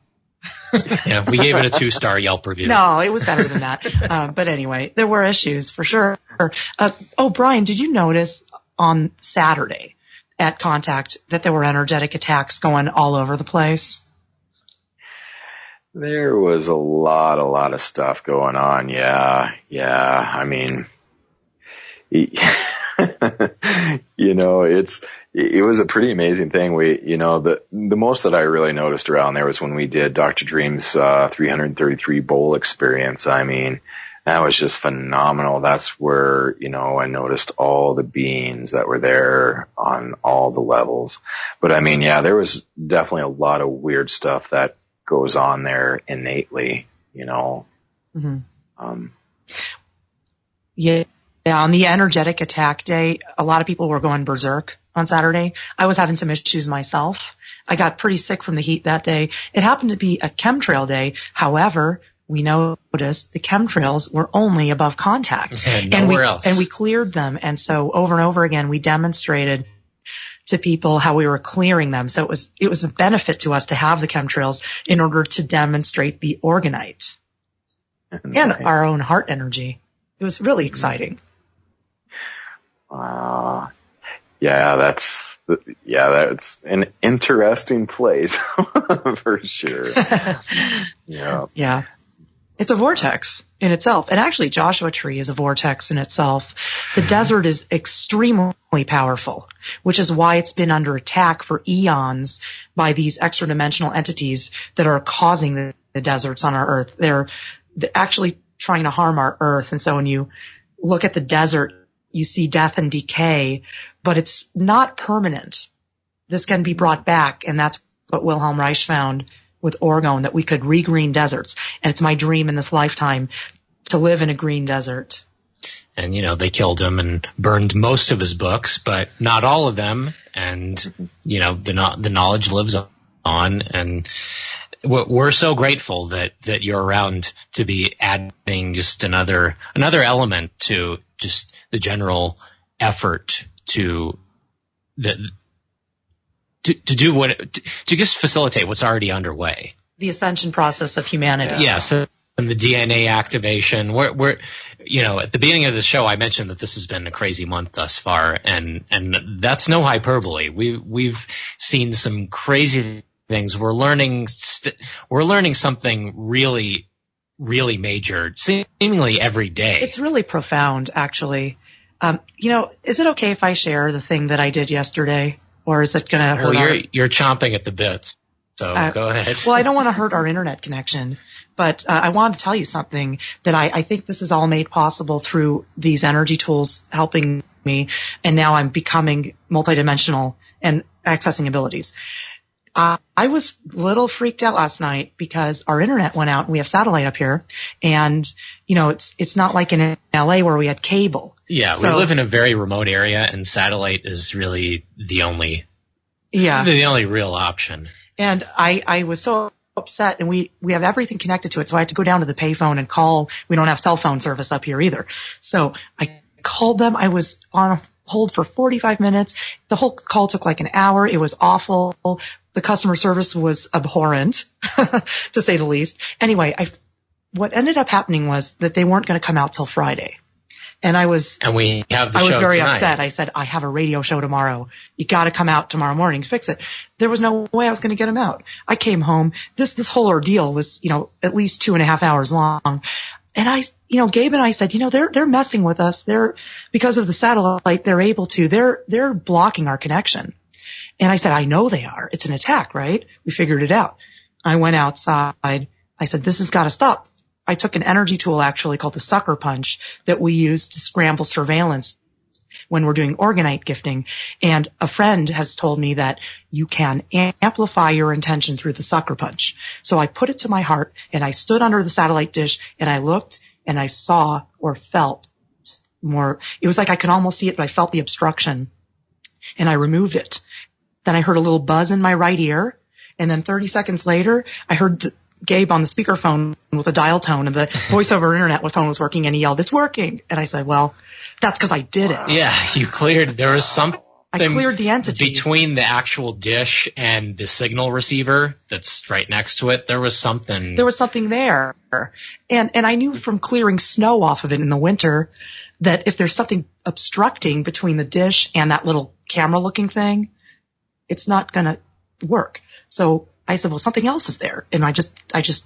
[SPEAKER 1] Yeah, we gave it a 2-star Yelp review.
[SPEAKER 2] No, it was better than that. But anyway, there were issues for sure. Brian, did you notice on Saturday at Contact that there were energetic attacks going all over the place?
[SPEAKER 3] There was a lot of stuff going on. Yeah. I mean, it was a pretty amazing thing. The most that I really noticed around there was when we did Dr. Dream's 333 bowl experience. I mean, that was just phenomenal. That's where, I noticed all the beings that were there on all the levels. But I mean, yeah, there was definitely a lot of weird stuff that goes on there innately,
[SPEAKER 2] Mm-hmm. Yeah, on the energetic attack day, a lot of people were going berserk on Saturday. I was having some issues myself. I got pretty sick from the heat that day. It happened to be a chemtrail day. However, we noticed the chemtrails were only above contact.
[SPEAKER 1] And
[SPEAKER 2] we cleared them. And so over and over again, we demonstrated to people how we were clearing them. So it was a benefit to us to have the chemtrails in order to demonstrate the organite and our own heart energy. It was really exciting.
[SPEAKER 3] That's an interesting place for sure.
[SPEAKER 2] Yeah. It's a vortex in itself. And actually, Joshua Tree is a vortex in itself. The desert is extremely powerful, which is why it's been under attack for eons by these extra-dimensional entities that are causing the deserts on our Earth. They're actually trying to harm our Earth. And so when you look at the desert, you see death and decay, but it's not permanent. This can be brought back, and that's what Wilhelm Reich found with orgone, that we could regreen deserts. And it's my dream in this lifetime to live in a green desert.
[SPEAKER 1] And, they killed him and burned most of his books, but not all of them. And, the knowledge lives on. And we're so grateful that you're around to be adding just another element to just the general effort to just facilitate what's already underway.
[SPEAKER 2] The ascension process of humanity.
[SPEAKER 1] Yes, the DNA activation. We're at the beginning of the show, I mentioned that this has been a crazy month thus far, and that's no hyperbole. We've seen some crazy things. We're learning something really, really major, seemingly every day.
[SPEAKER 2] It's really profound, actually. Is it okay if I share the thing that I did yesterday, or is it going to hurt?
[SPEAKER 1] Well, you're chomping at the bits, so go ahead.
[SPEAKER 2] Well, I don't want to hurt our internet connection, but I wanted to tell you something that I think this is all made possible through these energy tools helping me, and now I'm becoming multidimensional and accessing abilities. I was a little freaked out last night because our internet went out, and we have satellite up here, and it's not like in LA where we had cable.
[SPEAKER 1] Yeah, we live in a very remote area, and satellite is really the only real option.
[SPEAKER 2] And I was so upset, and we have everything connected to it, so I had to go down to the payphone and call. We don't have cell phone service up here either. So I called them. I was on hold for 45 minutes. The whole call took like an hour. It was awful. The customer service was abhorrent, to say the least. Anyway, what ended up happening was that they weren't going to come out till Friday. And we have the show. I was very upset. I said, I have a radio show tomorrow. You got to come out tomorrow morning to fix it. There was no way I was going to get them out. I came home. This whole ordeal was, at least 2.5 hours long. And Gabe and I said, they're messing with us. Because of the satellite, they're able to. They're blocking our connection. And I said, I know they are. It's an attack, right? We figured it out. I went outside. I said, this has got to stop. I took an energy tool actually called the sucker punch that we use to scramble surveillance when we're doing organite gifting. And a friend has told me that you can amplify your intention through the sucker punch. So I put it to my heart, and I stood under the satellite dish, and I looked, and I saw or felt more. It was like I could almost see it, but I felt the obstruction, and I removed it. Then I heard a little buzz in my right ear, and then 30 seconds later, I heard Gabe on the speakerphone with a dial tone, and the voice over internet phone was working, and he yelled, "It's working!" And I said, "Well, that's because I did it."
[SPEAKER 1] Yeah, you cleared. There was something.
[SPEAKER 2] I cleared the entity
[SPEAKER 1] between the actual dish and the signal receiver that's right next to it. There was something.
[SPEAKER 2] There was something there, and I knew from clearing snow off of it in the winter that if there's something obstructing between the dish and that little camera-looking thing, it's not going to work. So I said, well, something else is there. And I just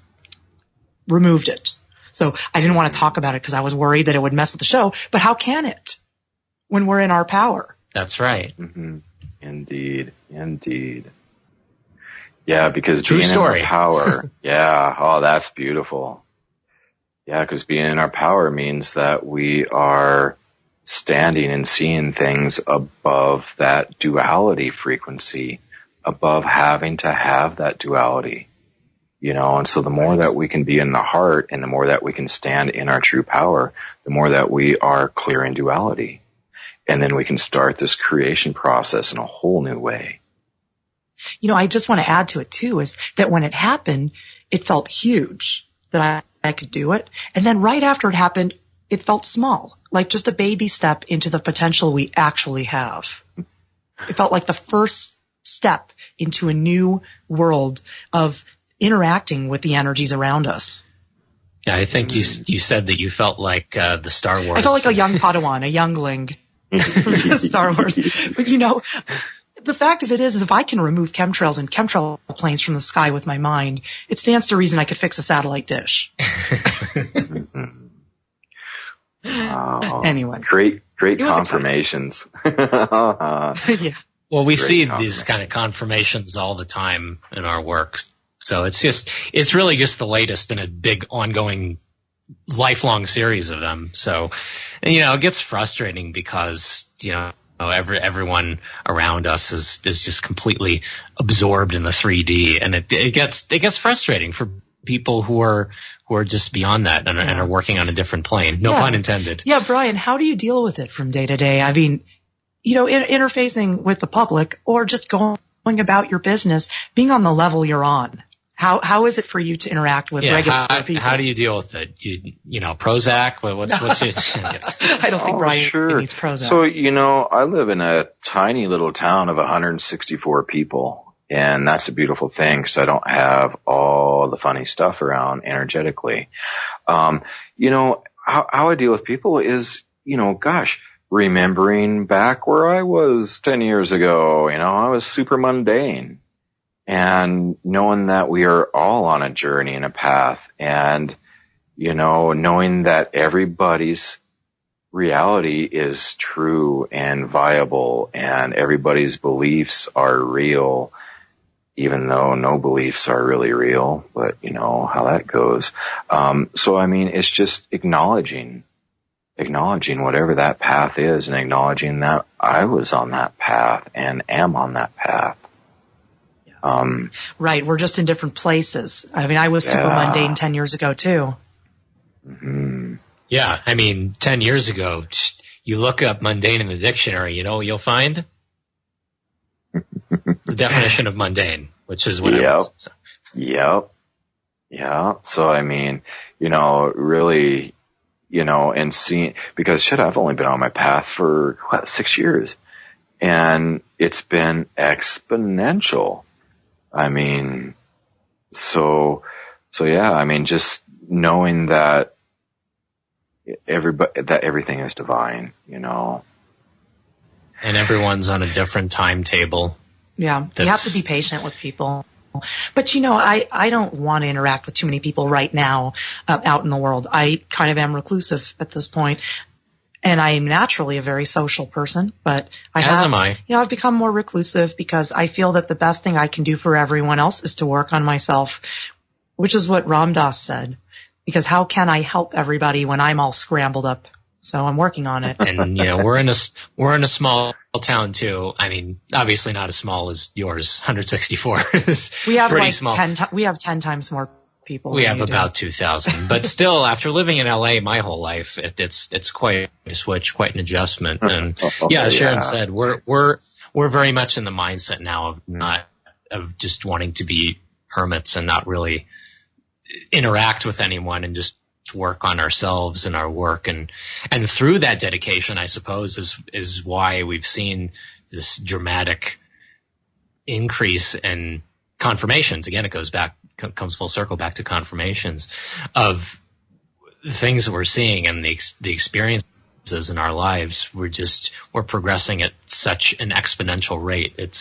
[SPEAKER 2] removed it. So I didn't want to talk about it because I was worried that it would mess with the show. But how can it when we're in our power?
[SPEAKER 1] That's right.
[SPEAKER 3] Mm-hmm. Indeed. Yeah, because
[SPEAKER 1] True
[SPEAKER 3] being
[SPEAKER 1] story.
[SPEAKER 3] in our power. Yeah. Oh, that's beautiful. Yeah, because being in our power means that we are standing and seeing things above that duality frequency, above having to have that duality, and so the more that we can be in the heart and the more that we can stand in our true power, the more that we are clearing duality. And then we can start this creation process in a whole new way.
[SPEAKER 2] I just want to add to it too, is that when it happened, it felt huge that I could do it. And then right after it happened, it felt small, like just a baby step into the potential we actually have. It felt like the first step into a new world of interacting with the energies around us.
[SPEAKER 1] Yeah, I think you said that you felt like the Star Wars.
[SPEAKER 2] I felt like a young Padawan, a youngling from Star Wars. But the fact of it is if I can remove chemtrails and chemtrail planes from the sky with my mind, it stands to reason I could fix a satellite dish. Anyway.
[SPEAKER 3] Great confirmations.
[SPEAKER 2] Yeah.
[SPEAKER 1] Well, we see these kind of confirmations all the time in our work. So it's really just the latest in a big ongoing lifelong series of them. So, it gets frustrating because, everyone around us is just completely absorbed in the 3D, and it gets frustrating for people who are just beyond that and are working on a different plane. No pun intended.
[SPEAKER 2] Yeah, Brian, how do you deal with it from day to day? I mean, interfacing with the public or just going about your business, being on the level you're on. How is it for you to interact with regular people?
[SPEAKER 1] How do you deal with it? Prozac? What's your?
[SPEAKER 2] I don't think Brian needs Prozac.
[SPEAKER 3] So I live in a tiny little town of 164 people, And that's a beautiful thing because I don't have all the funny stuff around energetically. You know, how I deal with people is, you know, gosh, remembering back where I was 10 years ago, you know, I was super mundane. And knowing that we are all on a journey and a path, and, you know, knowing that everybody's reality is true and viable and everybody's beliefs are real, even though no beliefs are really real, but you know how that goes. So, I mean, it's just acknowledging whatever that path is and acknowledging that I was on that path and am on that path.
[SPEAKER 2] Right. We're just in different places. I mean, I was super mundane 10 years ago, too.
[SPEAKER 3] Mm-hmm.
[SPEAKER 1] Yeah. I mean, 10 years ago, you look up mundane in the dictionary, you know what you'll find? The definition of mundane, which is whatever.
[SPEAKER 3] Yep. So. Yep. Yeah. So, I mean, you know, really, you know, and seeing, because shit, I've only been on my path for 6 years, and it's been exponential. I mean, so yeah, I mean, just knowing that everything is divine, you know.
[SPEAKER 1] And everyone's on a different timetable.
[SPEAKER 2] Yeah, you have to be patient with people. But, you know, I don't want to interact with too many people right now out in the world. I kind of am reclusive at this point. And I am naturally a very social person, but I've become more reclusive because I feel that the best thing I can do for everyone else is to work on myself, which is what Ram Dass said. Because how can I help everybody when I'm all scrambled up? So I'm working on it.
[SPEAKER 1] And you know, we're in a small town too. I mean, obviously not as small as yours, 164.
[SPEAKER 2] We have
[SPEAKER 1] pretty
[SPEAKER 2] like
[SPEAKER 1] small.
[SPEAKER 2] 10 times more people.
[SPEAKER 1] We have about 2,000, but still, after living in LA my whole life, it's quite a switch, quite an adjustment. And yeah, as Sharon said, we're very much in the mindset now of just wanting to be hermits and not really interact with anyone and just work on ourselves and our work, and through that dedication, I suppose, is why we've seen this dramatic increase in confirmations. Again, it comes full circle back to confirmations of the things that we're seeing and the experiences in our lives. We're progressing at such an exponential rate. It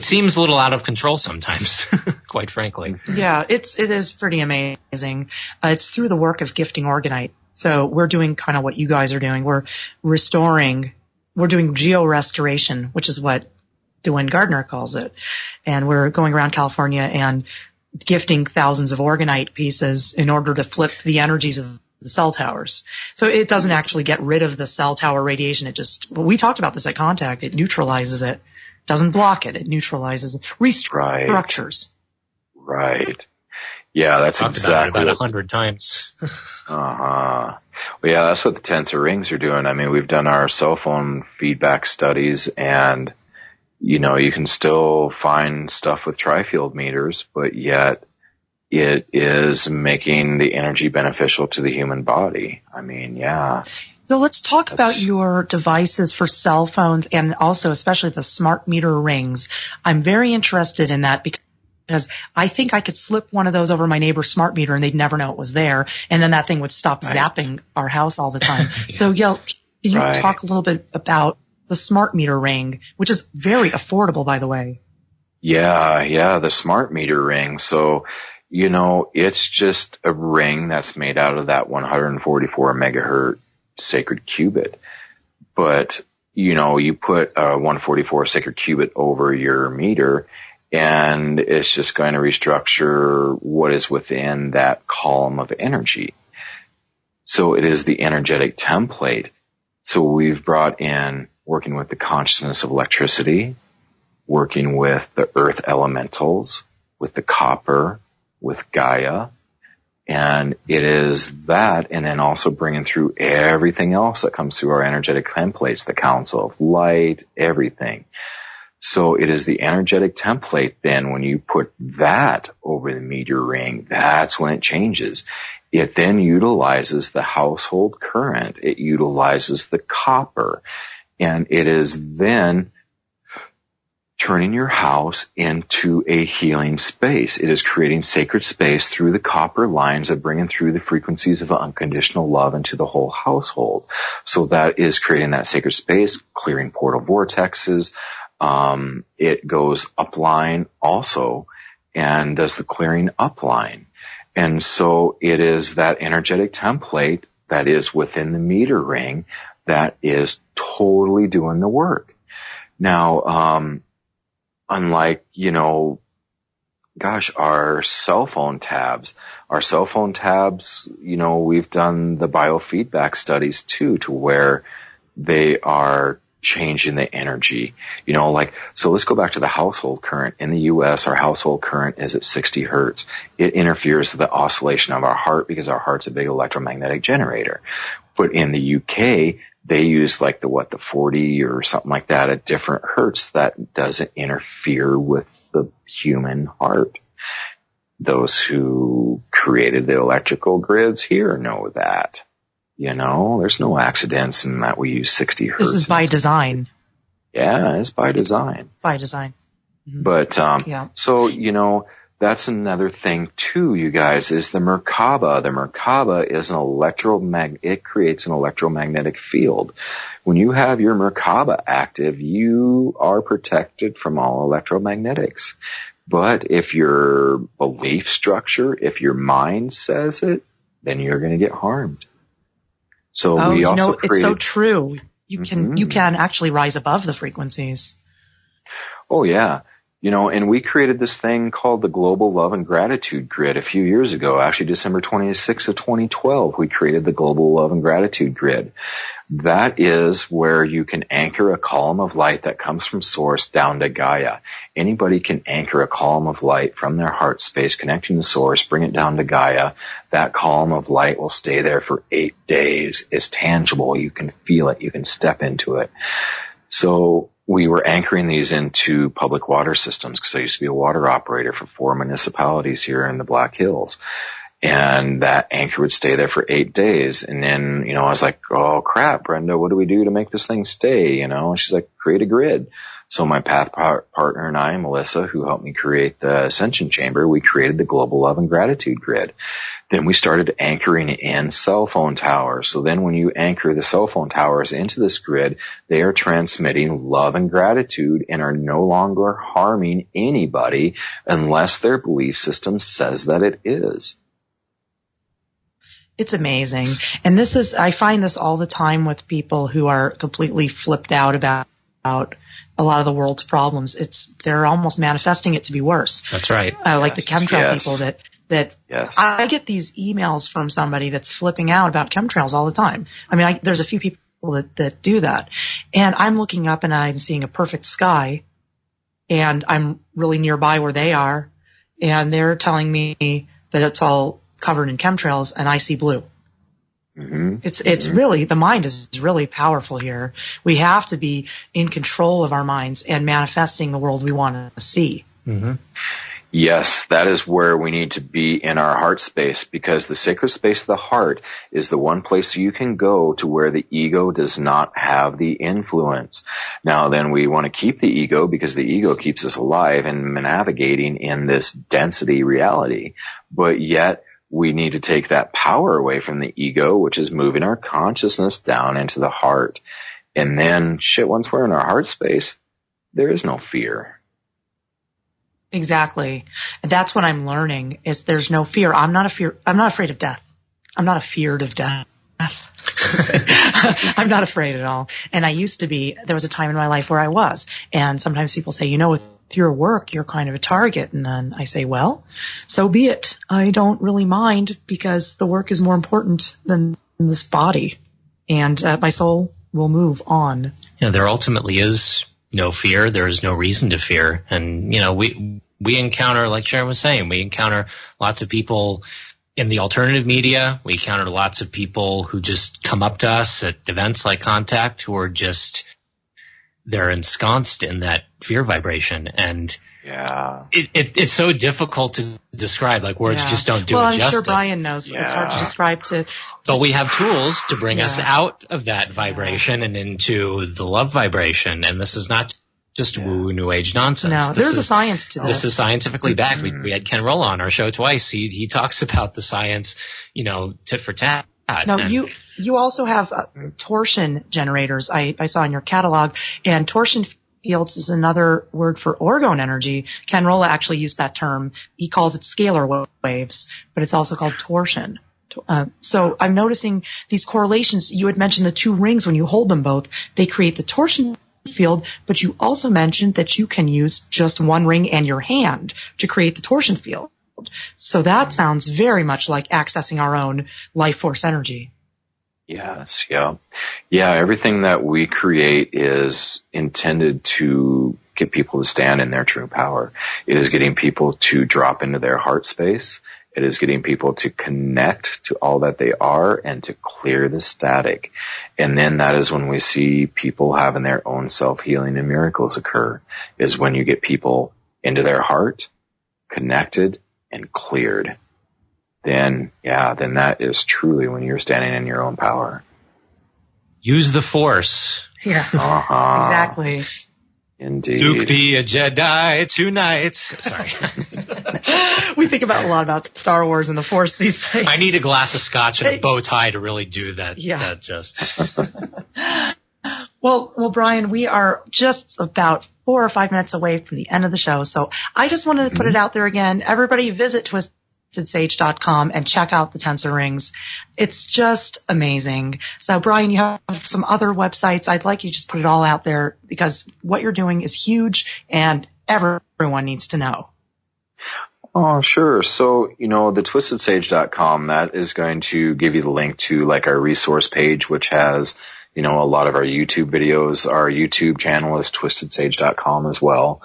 [SPEAKER 1] seems a little out of control sometimes, quite frankly.
[SPEAKER 2] Yeah, it is pretty amazing. It's through the work of gifting Organite. So we're doing kind of what you guys are doing. We're doing geo-restoration, which is what Dwayne Gardner calls it. And we're going around California and gifting thousands of Organite pieces in order to flip the energies of the cell towers. So it doesn't actually get rid of the cell tower radiation. We talked about this at Contact. It neutralizes it. Doesn't block it. It neutralizes it. Restructures.
[SPEAKER 3] Right. Yeah, that's
[SPEAKER 1] talked
[SPEAKER 3] exactly
[SPEAKER 1] about it 100 times.
[SPEAKER 3] Well, yeah, that's what the Tensor rings are doing. I mean, we've done our cell phone feedback studies, and you know, you can still find stuff with tri-field meters, but yet it is making the energy beneficial to the human body. I mean, yeah.
[SPEAKER 2] So let's talk about your devices for cell phones and also especially the smart meter rings. I'm very interested in that because I think I could slip one of those over my neighbor's smart meter and they'd never know it was there, and then that thing would stop zapping our house all the time. So, can you talk a little bit about the smart meter ring, which is very affordable, by the way?
[SPEAKER 3] Yeah, the smart meter ring. So, you know, it's just a ring that's made out of that 144 megahertz sacred cubit. But, you know, you put a 144 sacred cubit over your meter, and it's just going to restructure what is within that column of energy. So it is the energetic template. So we've brought in working with the consciousness of electricity, working with the earth elementals, with the copper, with Gaia. And it is that, and then also bringing through everything else that comes through our energetic templates, the Council of Light, everything. So it is the energetic template. Then when you put that over the meter ring, that's when it changes. It then utilizes the household current. It utilizes the copper. And it is then turning your house into a healing space. It is creating sacred space through the copper lines that bring in through the frequencies of unconditional love into the whole household. So that is creating that sacred space, clearing portal vortexes. It goes upline also and does the clearing upline. And so it is that energetic template that is within the meter ring that is totally doing the work. Now, unlike, our cell phone tabs, we've done the biofeedback studies too, to where they are changing the energy, so let's go back to the household current. In the U.S., our household current is at 60 hertz. It interferes with the oscillation of our heart because our heart's a big electromagnetic generator. But in the U.K., they use the 40 or something like that at different hertz that doesn't interfere with the human heart. Those who created the electrical grids here know that. There's no accidents in that we use 60 hertz.
[SPEAKER 2] This is by design.
[SPEAKER 3] Yeah, it's by design.
[SPEAKER 2] By design. Mm-hmm.
[SPEAKER 3] But, so, that's another thing too, you guys, is the Merkaba. The Merkaba is it creates an electromagnetic field. When you have your Merkaba active, you are protected from all electromagnetics. But if your belief structure, if your mind says it, then you're going to get harmed. So we also
[SPEAKER 2] it's so true. You can actually rise above the frequencies.
[SPEAKER 3] Oh yeah. And we created this thing called the Global Love and Gratitude Grid a few years ago. Actually, December 26th of 2012, we created the Global Love and Gratitude Grid. That is where you can anchor a column of light that comes from Source down to Gaia. Anybody can anchor a column of light from their heart space, connecting to Source, bring it down to Gaia. That column of light will stay there for 8 days. It's tangible. You can feel it. You can step into it. So we were anchoring these into public water systems because I used to be a water operator for 4 municipalities here in the Black Hills. And that anchor would stay there for 8 days. And then, I was like, oh, crap, Brenda, what do we do to make this thing stay? And she's like, create a grid. So my path partner and I, Melissa, who helped me create the Ascension Chamber, we created the Global Love and Gratitude Grid. Then we started anchoring in cell phone towers. So then when you anchor the cell phone towers into this grid, they are transmitting love and gratitude and are no longer harming anybody unless their belief system says that it is.
[SPEAKER 2] It's amazing. And I find this all the time with people who are completely flipped out about a lot of the world's problems. They're almost manifesting it to be worse.
[SPEAKER 1] That's right.
[SPEAKER 2] Like the chemtrail people that
[SPEAKER 3] yes.
[SPEAKER 2] I get these emails from somebody that's flipping out about chemtrails all the time. I mean, there's a few people that do that. And I'm looking up and I'm seeing a perfect sky and I'm really nearby where they are and they're telling me that it's all covered in chemtrails and I see blue.
[SPEAKER 3] Mm-hmm.
[SPEAKER 2] It's really, the mind is really powerful here. We have to be in control of our minds and manifesting the world we want to see.
[SPEAKER 3] Mm-hmm. Yes, that is where we need to be in our heart space, because the sacred space of the heart is the one place you can go to where the ego does not have the influence. Now then, we want to keep the ego because the ego keeps us alive and navigating in this density reality. But yet, we need to take that power away from the ego, which is moving our consciousness down into the heart. And then, once we're in our heart space, there is no fear.
[SPEAKER 2] Exactly. And that's what I'm learning is there's no fear. I'm not afraid of death. I'm not afeared of death. I'm not afraid at all. And I used to be. There was a time in my life where I was. And sometimes people say, with your work, you're kind of a target. And then I say, well, so be it. I don't really mind because the work is more important than this body. And my soul will move on.
[SPEAKER 1] Yeah, there ultimately is no fear. There is no reason to fear. And, we encounter, like Sharon was saying, we encounter lots of people in the alternative media. We encounter lots of people who just come up to us at events like Contact who are just, they're ensconced in that fear vibration. And
[SPEAKER 3] yeah,
[SPEAKER 1] it's so difficult to describe. Like words just don't do it justice.
[SPEAKER 2] Well, I'm sure Brian knows. Yeah. It's hard to describe to.
[SPEAKER 1] But we have tools to bring us out of that vibration and into the love vibration. And this is not just woo New Age nonsense.
[SPEAKER 2] No, there's a science to this.
[SPEAKER 1] This is scientifically backed. We had Ken Rolla on our show twice. He talks about the science, tit for tat.
[SPEAKER 2] No, you also have torsion generators. I saw in your catalog, and torsion fields is another word for orgone energy. Ken Rolla actually used that term. He calls it scalar waves, but it's also called torsion. So I'm noticing these correlations. You had mentioned the two rings. When you hold them both, they create the torsion field, but you also mentioned that you can use just one ring and your hand to create the torsion field. So that sounds very much like accessing our own life force energy.
[SPEAKER 3] Yes, yeah. Yeah, everything that we create is intended to get people to stand in their true power. It is getting people to drop into their heart space. It is getting people to connect to all that they are and to clear the static. And then that is when we see people having their own self-healing and miracles occur, is when you get people into their heart, connected, and cleared. Then that is truly when you're standing in your own power.
[SPEAKER 1] Use the Force.
[SPEAKER 2] Yeah, exactly.
[SPEAKER 3] Indeed.
[SPEAKER 1] Luke be a Jedi tonight. Sorry.
[SPEAKER 2] We think a lot about Star Wars and the Force these days.
[SPEAKER 1] I need a glass of scotch and a bow tie to really do that justice.
[SPEAKER 2] Well, Brian, we are just about 4 or 5 minutes away from the end of the show, so I just wanted to put it out there again. Everybody visit twistedsage.com and check out the Tensor rings. It's just amazing. So, Brian, you have some other websites. I'd like you to just put it all out there because what you're doing is huge and everyone needs to know.
[SPEAKER 3] Oh, sure. So, the twistedsage.com, that is going to give you the link to like our resource page, which has a lot of our YouTube videos. Our YouTube channel is twistedsage.com as well.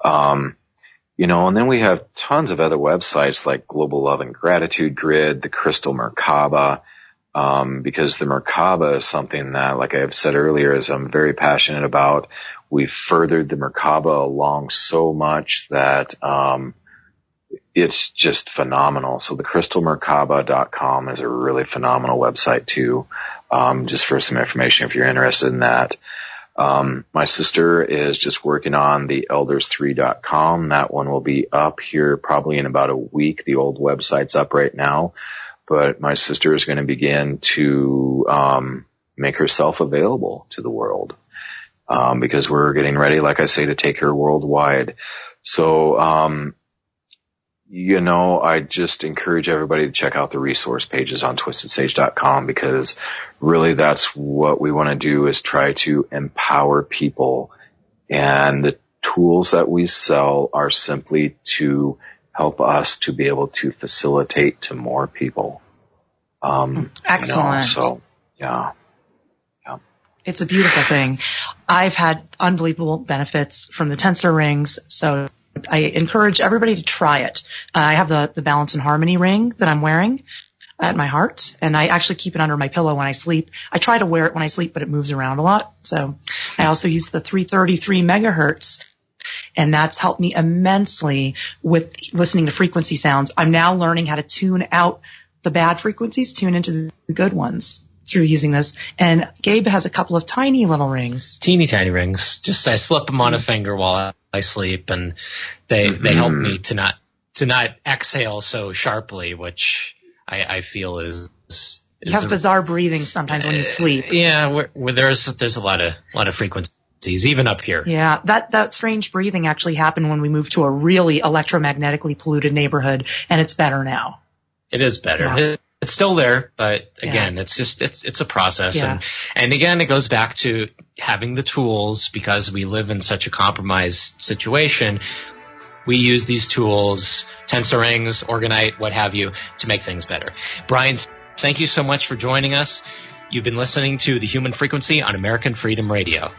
[SPEAKER 3] And then we have tons of other websites like Global Love and Gratitude Grid, the Crystal Merkaba, because the Merkaba is something that, like I've said earlier, is I'm very passionate about. We've furthered the Merkaba along so much that it's just phenomenal. So the crystalmerkaba.com is a really phenomenal website too, just for some information if you're interested in that. My sister is just working on the elders3.com. That one will be up here probably in about a week. The old website's up right now, but my sister is going to begin to make herself available to the world because we're getting ready, like I say, to take her worldwide. So, I just encourage everybody to check out the resource pages on twistedsage.com because really that's what we want to do, is try to empower people. And the tools that we sell are simply to help us to be able to facilitate to more people.
[SPEAKER 2] Excellent.
[SPEAKER 3] So, yeah.
[SPEAKER 2] It's a beautiful thing. I've had unbelievable benefits from the Tensor rings, so I encourage everybody to try it. I have the Balance and Harmony ring that I'm wearing at my heart, and I actually keep it under my pillow when I sleep. I try to wear it when I sleep, but it moves around a lot. So I also use the 333 megahertz, and that's helped me immensely with listening to frequency sounds. I'm now learning how to tune out the bad frequencies, tune into the good ones through using this. And Gabe has a couple of tiny little rings.
[SPEAKER 1] Teeny tiny rings. Just I slip them on a finger while I sleep, and they help me to not exhale so sharply, which I feel is
[SPEAKER 2] you have bizarre breathing sometimes when you sleep.
[SPEAKER 1] Yeah, where there's a lot of frequencies, even up here.
[SPEAKER 2] Yeah, that strange breathing actually happened when we moved to a really electromagnetically polluted neighborhood, and it's better now.
[SPEAKER 1] It is better. Yeah. It's still there, but again, it's a process.
[SPEAKER 2] Yeah.
[SPEAKER 1] And again, it goes back to having the tools, because we live in such a compromised situation. We use these tools, Tensor rings, Orgonite, what have you, to make things better. Brian, thank you so much for joining us. You've been listening to The Human Frequency on American Freedom Radio.